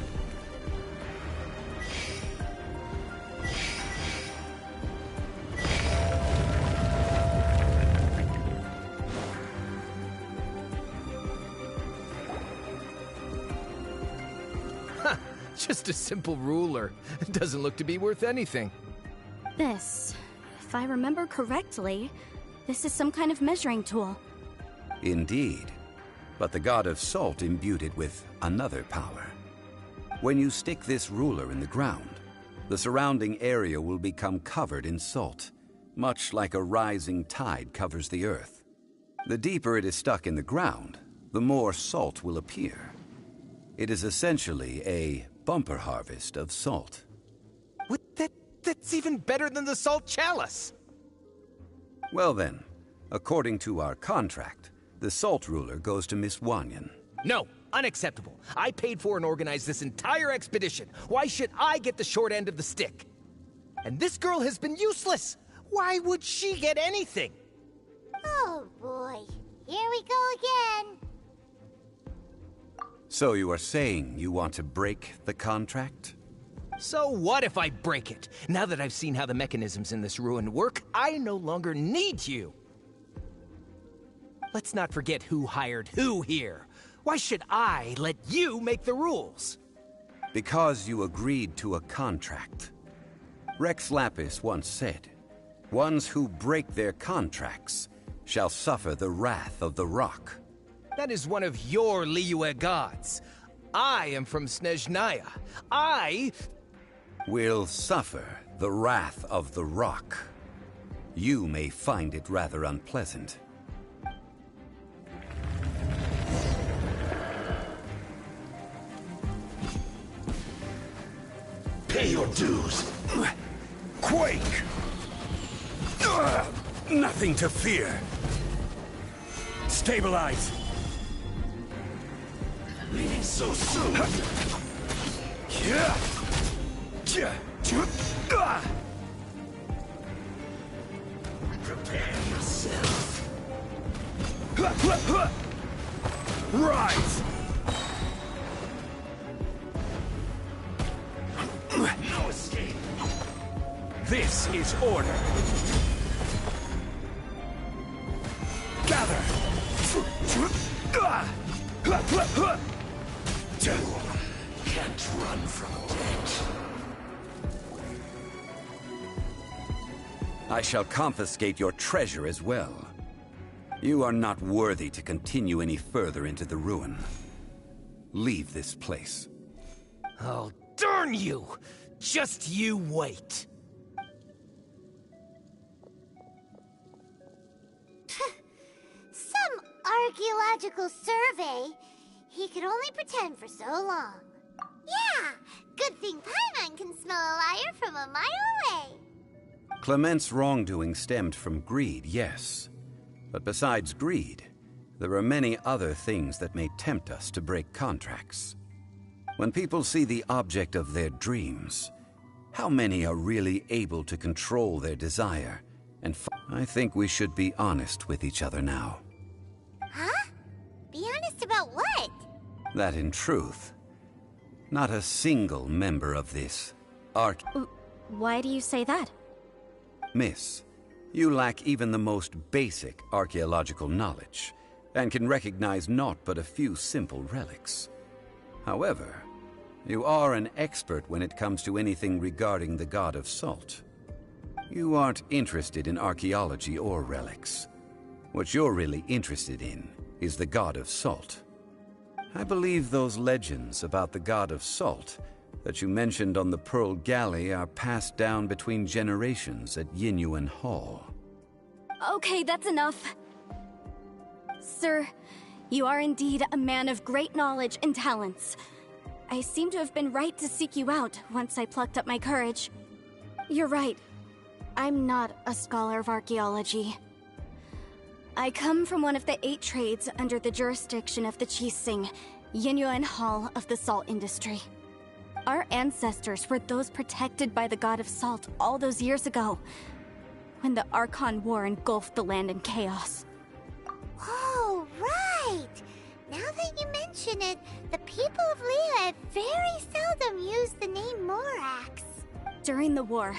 Just a simple ruler. It doesn't look to be worth anything. This, if I remember correctly, this is some kind of measuring tool. Indeed. But the god of salt imbued it with another power. When you stick this ruler in the ground, the surrounding area will become covered in salt, much like a rising tide covers the earth. The deeper it is stuck in the ground, the more salt will appear. It is essentially a bumper harvest of salt. What? That's even better than the salt chalice! Well then, according to our contract, the salt ruler goes to Miss Wanyan. No, unacceptable. I paid for and organized this entire expedition. Why should I get the short end of the stick? And this girl has been useless! Why would she get anything? Oh boy, here we go again. So you are saying you want to break the contract? So what if I break it? Now that I've seen how the mechanisms in this ruin work, I no longer need you. Let's not forget who hired who here. Why should I let you make the rules? Because you agreed to a contract. Rex Lapis once said, "Ones who break their contracts shall suffer the wrath of the rock." That is one of your Liyue gods. I am from Snezhnaya. I will suffer the wrath of the rock. You may find it rather unpleasant. Pay your dues. Quake! Nothing to fear. Stabilize. Leaving so soon. Prepare yourself. Rise! No escape. This is order. Gather! Can't run from death. I shall confiscate your treasure as well. You are not worthy to continue any further into the ruin. Leave this place. Oh, darn you! Just you wait. Some archaeological survey. He could only pretend for so long. Yeah, good thing Paimon can smell a liar from a mile away. Clement's wrongdoing stemmed from greed, yes. But besides greed, there are many other things that may tempt us to break contracts. When people see the object of their dreams, how many are really able to control their desire? And I think we should be honest with each other now. Huh? Be honest about what? That in truth, not a single member of this Why do you say that? Miss, you lack even the most basic archaeological knowledge, and can recognize naught but a few simple relics. However, you are an expert when it comes to anything regarding the god of salt. You aren't interested in archaeology or relics. What you're really interested in is the god of salt. I believe those legends about the god of salt that you mentioned on the Pearl Galley are passed down between generations at Yinyuan Hall. Okay, that's enough. Sir, you are indeed a man of great knowledge and talents. I seem to have been right to seek you out once I plucked up my courage. You're right. I'm not a scholar of archaeology. I come from one of the 8 trades under the jurisdiction of the Qixing, Yinyuan Hall of the salt industry. Our ancestors were those protected by the god of salt all those years ago, when the Archon War engulfed the land in chaos. Oh, right! Now that you mention it, the people of Liyue very seldom use the name Morax. During the war,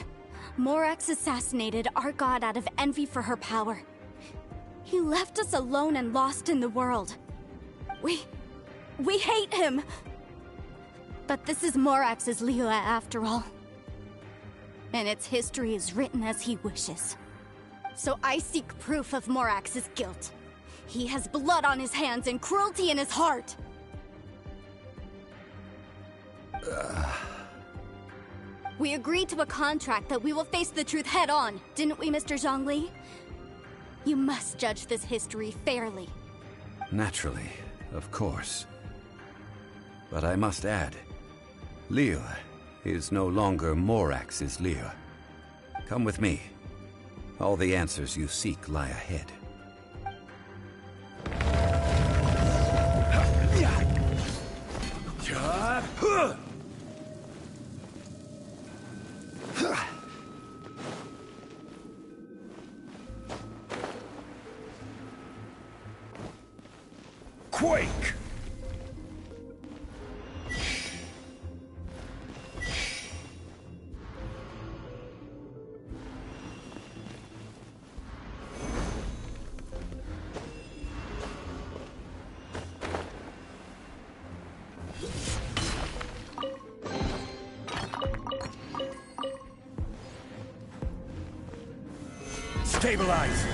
Morax assassinated our god out of envy for her power. He left us alone and lost in the world. We hate him! But this is Morax's Liyue after all. And its history is written as he wishes. So I seek proof of Morax's guilt. He has blood on his hands and cruelty in his heart. We agreed to a contract that we will face the truth head on, didn't we, Mr. ZHONGLI? You must judge this history fairly. Naturally, of course. But I must add, Liyue is no longer Morax's Liyue. Come with me. All the answers you seek lie ahead. quake! Stabilize!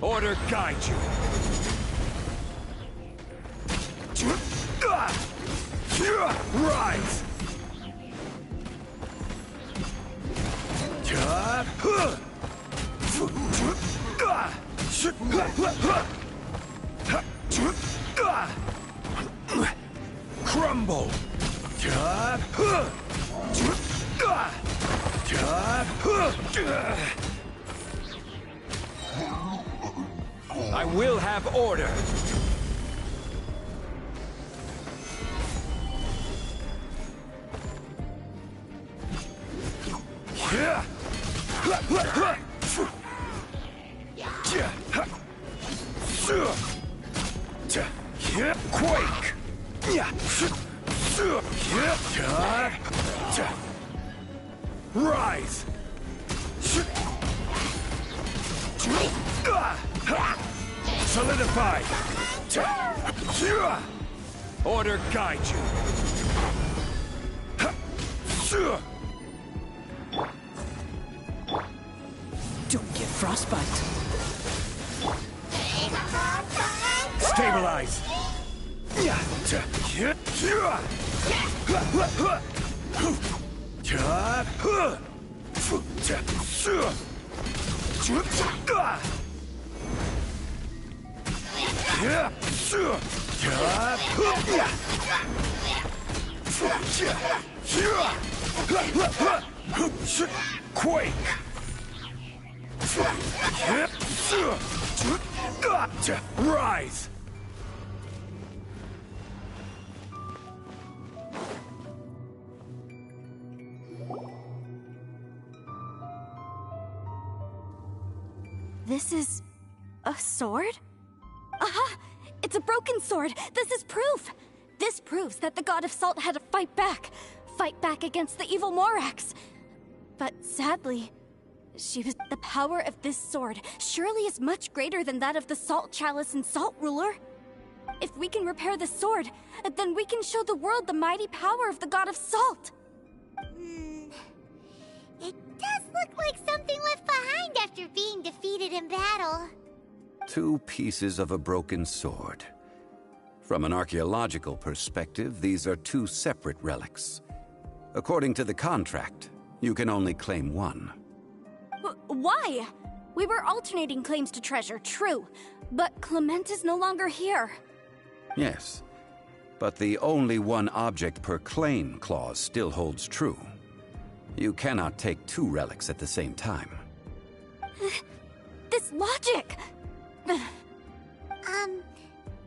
Order guide you. Rise! Crumble! I will have order! Quake! Rise! Solidify! Order guide you! Don't get frostbite. Stabilize! Quake! Rise! This is a sword? Aha! It's a broken sword! This is proof! This proves that the god of salt had to fight back against the evil Morax. But sadly, the power of this sword surely is much greater than that of the Salt Chalice and Salt Ruler. If we can repair the sword, then we can show the world the mighty power of the god of salt. It does look like something left behind after being defeated in battle. 2 pieces of a broken sword. From an archaeological perspective, these are 2 separate relics. According to the contract, you can only claim one. Why? We were alternating claims to treasure, true, but Clement is no longer here. Yes, but the only one object per claim clause still holds true. You cannot take 2 relics at the same time. This logic!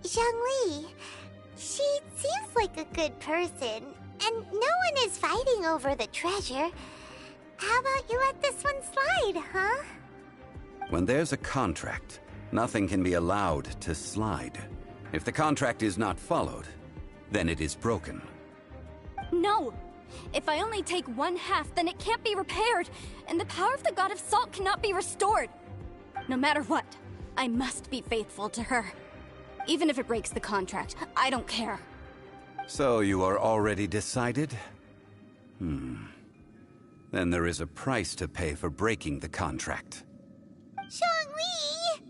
ZHONGLI, she seems like a good person, and no one is fighting over the treasure. How about you let this one slide, huh? When there's a contract, nothing can be allowed to slide. If the contract is not followed, then it is broken. No! If I only take 1/2, then it can't be repaired, and the power of the god of salt cannot be restored. No matter what, I must be faithful to her. Even if it breaks the contract, I don't care. So you are already decided? Then there is a price to pay for breaking the contract. ZHONGLI!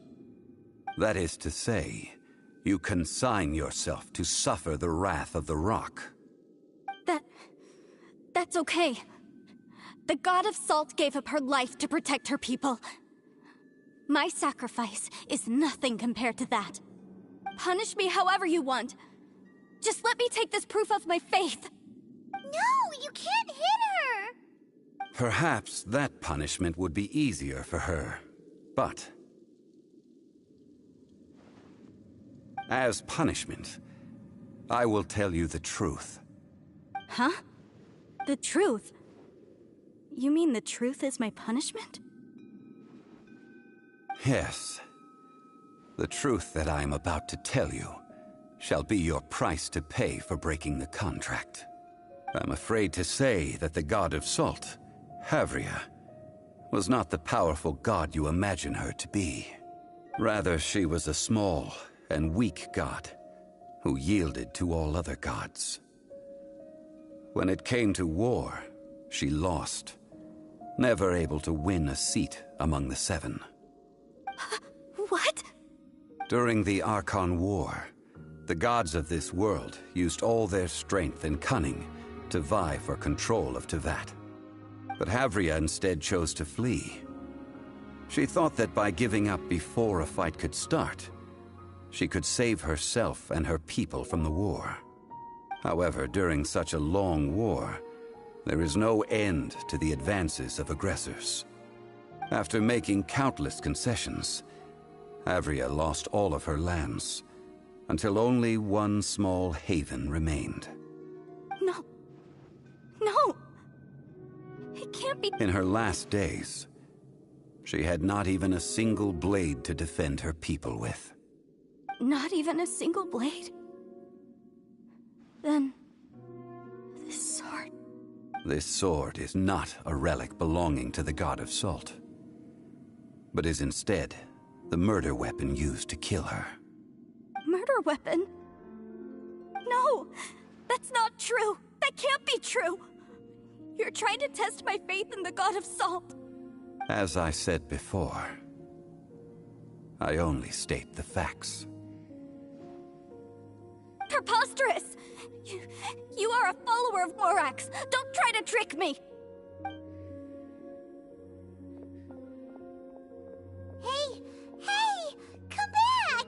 That is to say, you consign yourself to suffer the wrath of the rock. That's okay. The god of salt gave up her life to protect her people. My sacrifice is nothing compared to that. Punish me however you want. Just let me take this proof of my faith. No, you can't hit her! Perhaps that punishment would be easier for her. But as punishment, I will tell you the truth. Huh? The truth? You mean the truth is my punishment? Yes. The truth that I am about to tell you shall be your price to pay for breaking the contract. I'm afraid to say that the god of salt, Havria, was not the powerful god you imagine her to be. Rather, she was a small and weak god who yielded to all other gods. When it came to war, she lost, never able to win a seat among the seven. What? During the Archon War, the gods of this world used all their strength and cunning to vie for control of Tevat. But Havria instead chose to flee. She thought that by giving up before a fight could start, she could save herself and her people from the war. However, during such a long war, there is no end to the advances of aggressors. After making countless concessions, Havria lost all of her lands, until only one small haven remained. No. No! It can't be— In her last days, she had not even a single blade to defend her people with. Not even a single blade? Then, this sword— This sword is not a relic belonging to the god of salt, but is instead the murder weapon used to kill her. Murder weapon? No! That's not true! That can't be true! You're trying to test my faith in the god of salt! As I said before, I only state the facts. Preposterous! You are a follower of Morax! Don't try to trick me! Hey! Hey! Come back!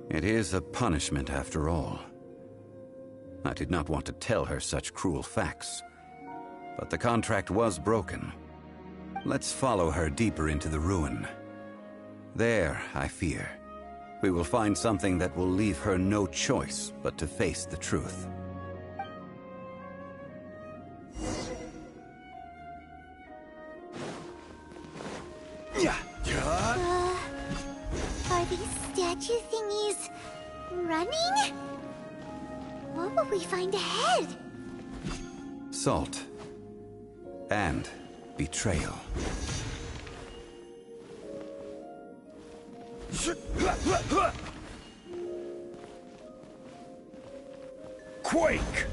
It is a punishment after all. I did not want to tell her such cruel facts, but the contract was broken. Let's follow her deeper into the ruin. There, I fear, we will find something that will leave her no choice but to face the truth. Are these statue thingies running? What will we find ahead? Salt and betrayal. Quake!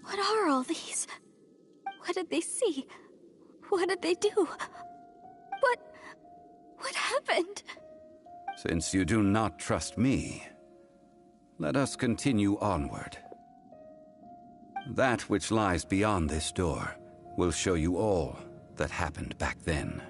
What are all these? What did they see? What did they do? What happened? Since you do not trust me, let us continue onward. That which lies beyond this door will show you all that happened back then.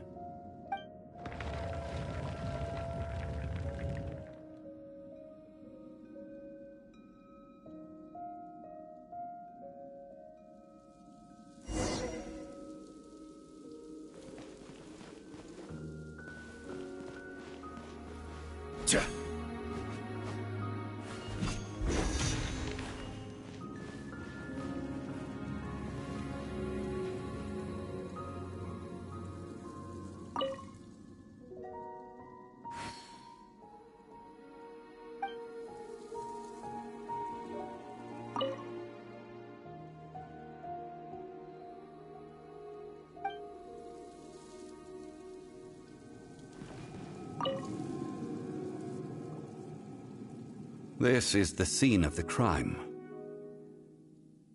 This is the scene of the crime.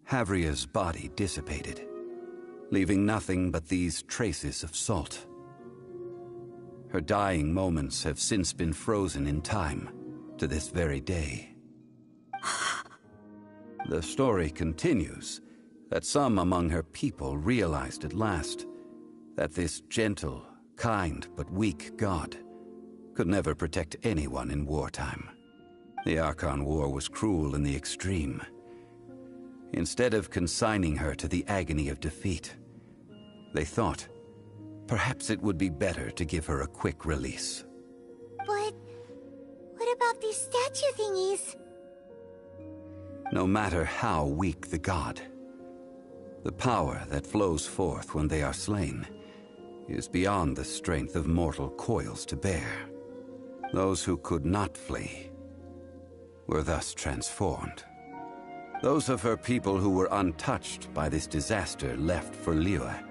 Havria's body dissipated, leaving nothing but these traces of salt. Her dying moments have since been frozen in time to this very day. The story continues that some among her people realized at last that this gentle, kind, but weak god could never protect anyone in wartime. The Archon War was cruel in the extreme. Instead of consigning her to the agony of defeat, they thought perhaps it would be better to give her a quick release. But what about these statue thingies? No matter how weak the god, the power that flows forth when they are slain is beyond the strength of mortal coils to bear. Those who could not flee were thus transformed. Those of her people who were untouched by this disaster left for Liyue,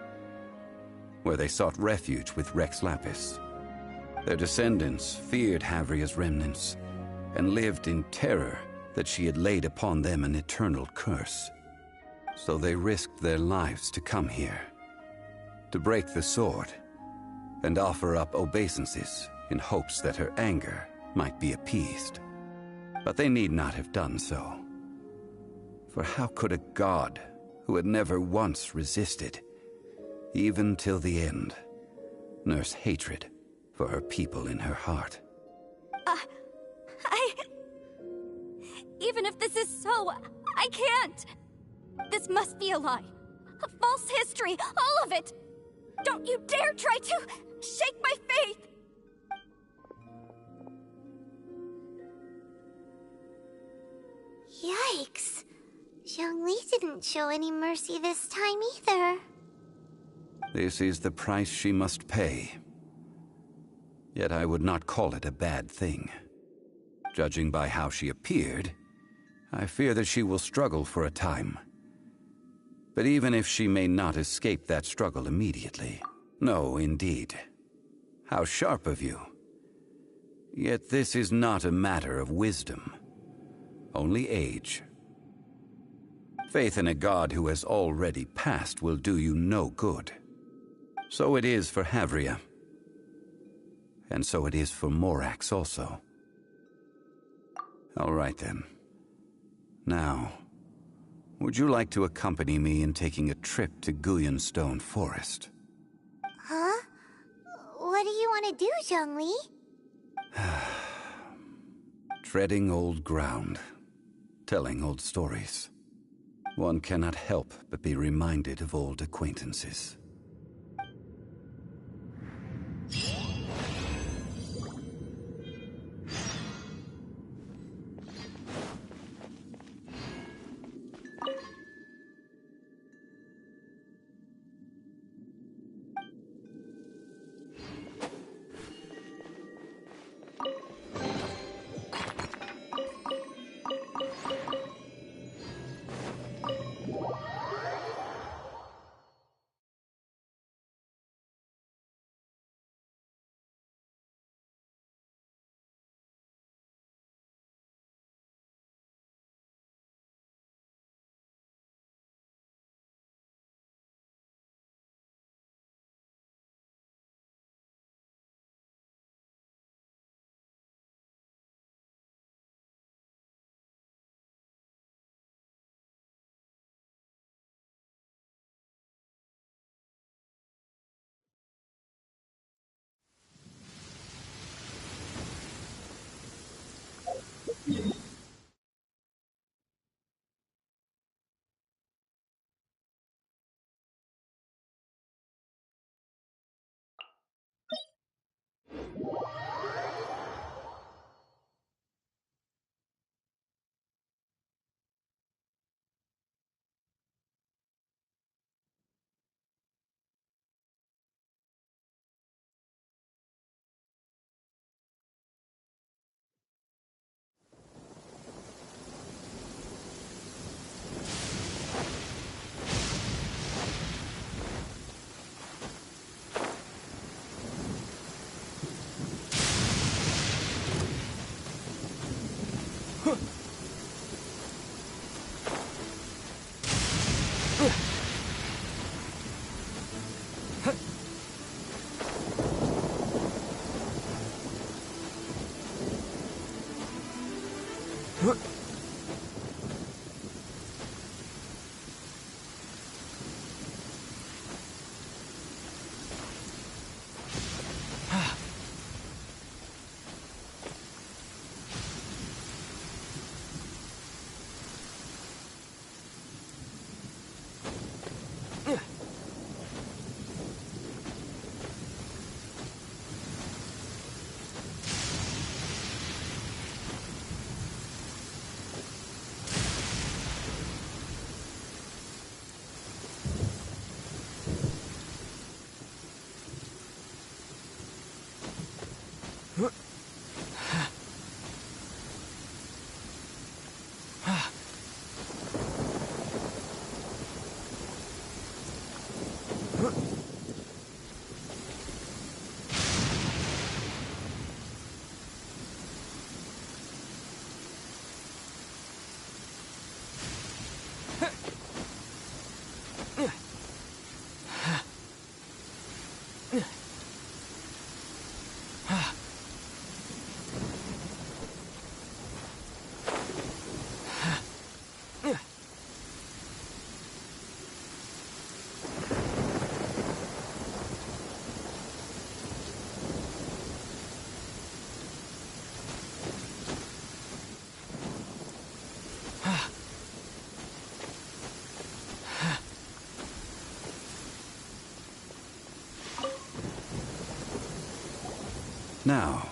where they sought refuge with Rex Lapis. Their descendants feared Havria's remnants and lived in terror that she had laid upon them an eternal curse. So they risked their lives to come here, to break the sword and offer up obeisances in hopes that her anger might be appeased. But they need not have done so. For how could a god who had never once resisted, even till the end, nurse hatred for her people in her heart? Even if this is so, I can't! This must be a lie. A false history, all of it! Don't you dare try to shake my faith! Yikes. Zhongli didn't show any mercy this time either. This is the price she must pay. Yet I would not call it a bad thing. Judging by how she appeared, I fear that she will struggle for a time. But even if she may not escape that struggle immediately, no, indeed. How sharp of you. Yet this is not a matter of wisdom, only age. Faith in a god who has already passed will do you no good. So it is for Havria. And so it is for Morax also. All right then. Now, would you like to accompany me in taking a trip to Guyanstone Forest? Huh? What do you want to do, Zhongli? Treading old ground, telling old stories. One cannot help but be reminded of old acquaintances. Now,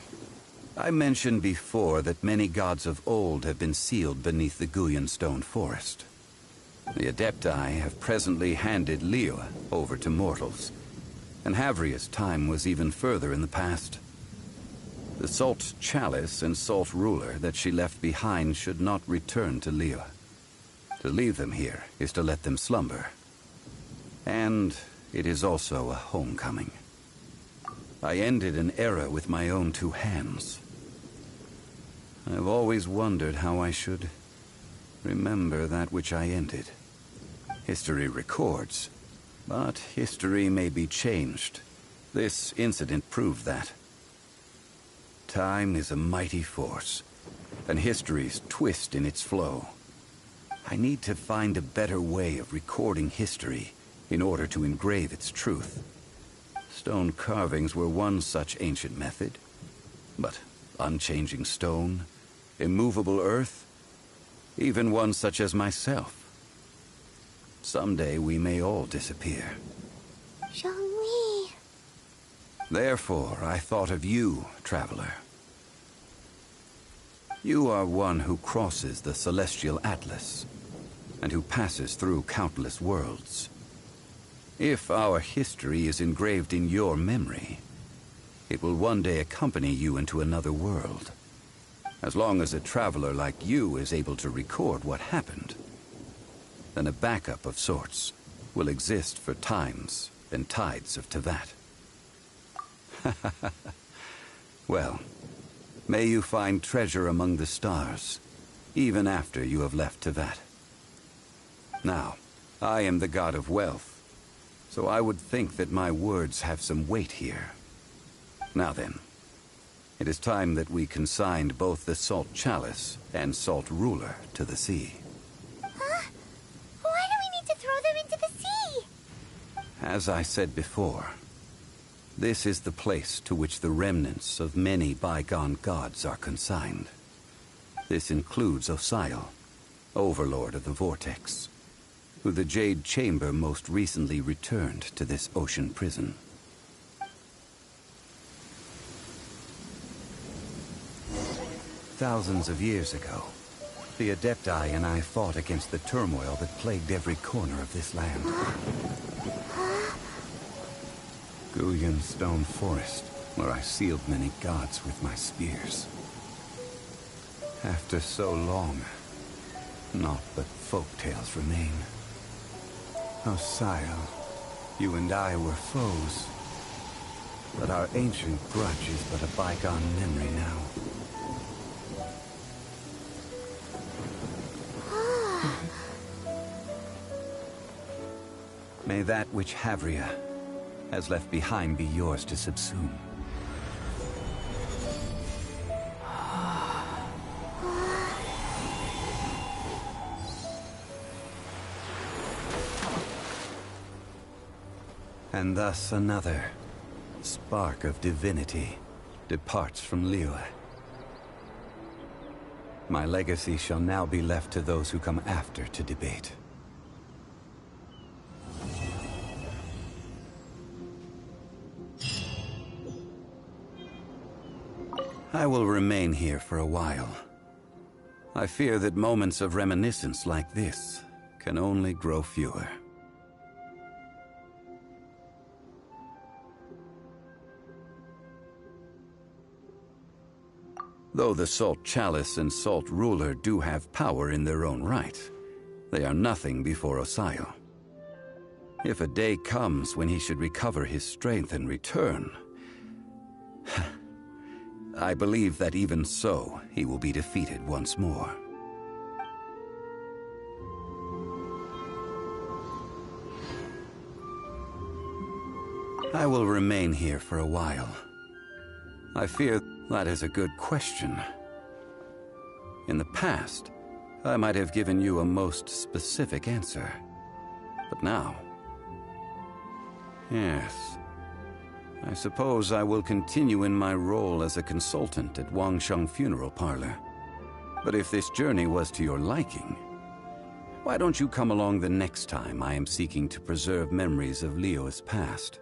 I mentioned before that many gods of old have been sealed beneath the Guyan stone forest. The Adepti have presently handed Liyue over to mortals, and Havria's time was even further in the past. The Salt Chalice and Salt Ruler that she left behind should not return to Liyue. To leave them here is to let them slumber. And it is also a homecoming. I ended an era with my own two hands. I've always wondered how I should remember that which I ended. History records, but history may be changed. This incident proved that. Time is a mighty force, and history's twist in its flow. I need to find a better way of recording history in order to engrave its truth. Stone carvings were one such ancient method, but unchanging stone, immovable earth, even one such as myself. Someday we may all disappear. Zhongli. Therefore, I thought of you, traveler. You are one who crosses the celestial atlas, and who passes through countless worlds. If our history is engraved in your memory, it will one day accompany you into another world. As long as a traveler like you is able to record what happened, then a backup of sorts will exist for times and tides of Teyvat. Well, may you find treasure among the stars, even after you have left Teyvat. Now, I am the god of wealth, so I would think that my words have some weight here. Now then, it is time that we consigned both the Salt Chalice and Salt Ruler to the sea. Huh? Why do we need to throw them into the sea? As I said before, this is the place to which the remnants of many bygone gods are consigned. This includes Osial, overlord of the Vortex, who the Jade Chamber most recently returned to this ocean prison. Thousands of years ago, the Adepti and I fought against the turmoil that plagued every corner of this land. Guyan Stone Forest, where I sealed many gods with my spears. After so long, naught but folk tales remain. Osial, you and I were foes, but our ancient grudge is but a bygone memory now. May that which Havria has left behind be yours to subsume. And thus another spark of divinity departs from Liyue. My legacy shall now be left to those who come after to debate. I will remain here for a while. I fear that moments of reminiscence like this can only grow fewer. Though the Salt Chalice and Salt Ruler do have power in their own right, they are nothing before Osial. If a day comes when he should recover his strength and return, I believe that even so, he will be defeated once more. I will remain here for a while. I fear that is a good question. In the past, I might have given you a most specific answer. But now... Yes. I suppose I will continue in my role as a consultant at Wangsheng Funeral Parlor. But if this journey was to your liking, why don't you come along the next time I am seeking to preserve memories of Liyue's past?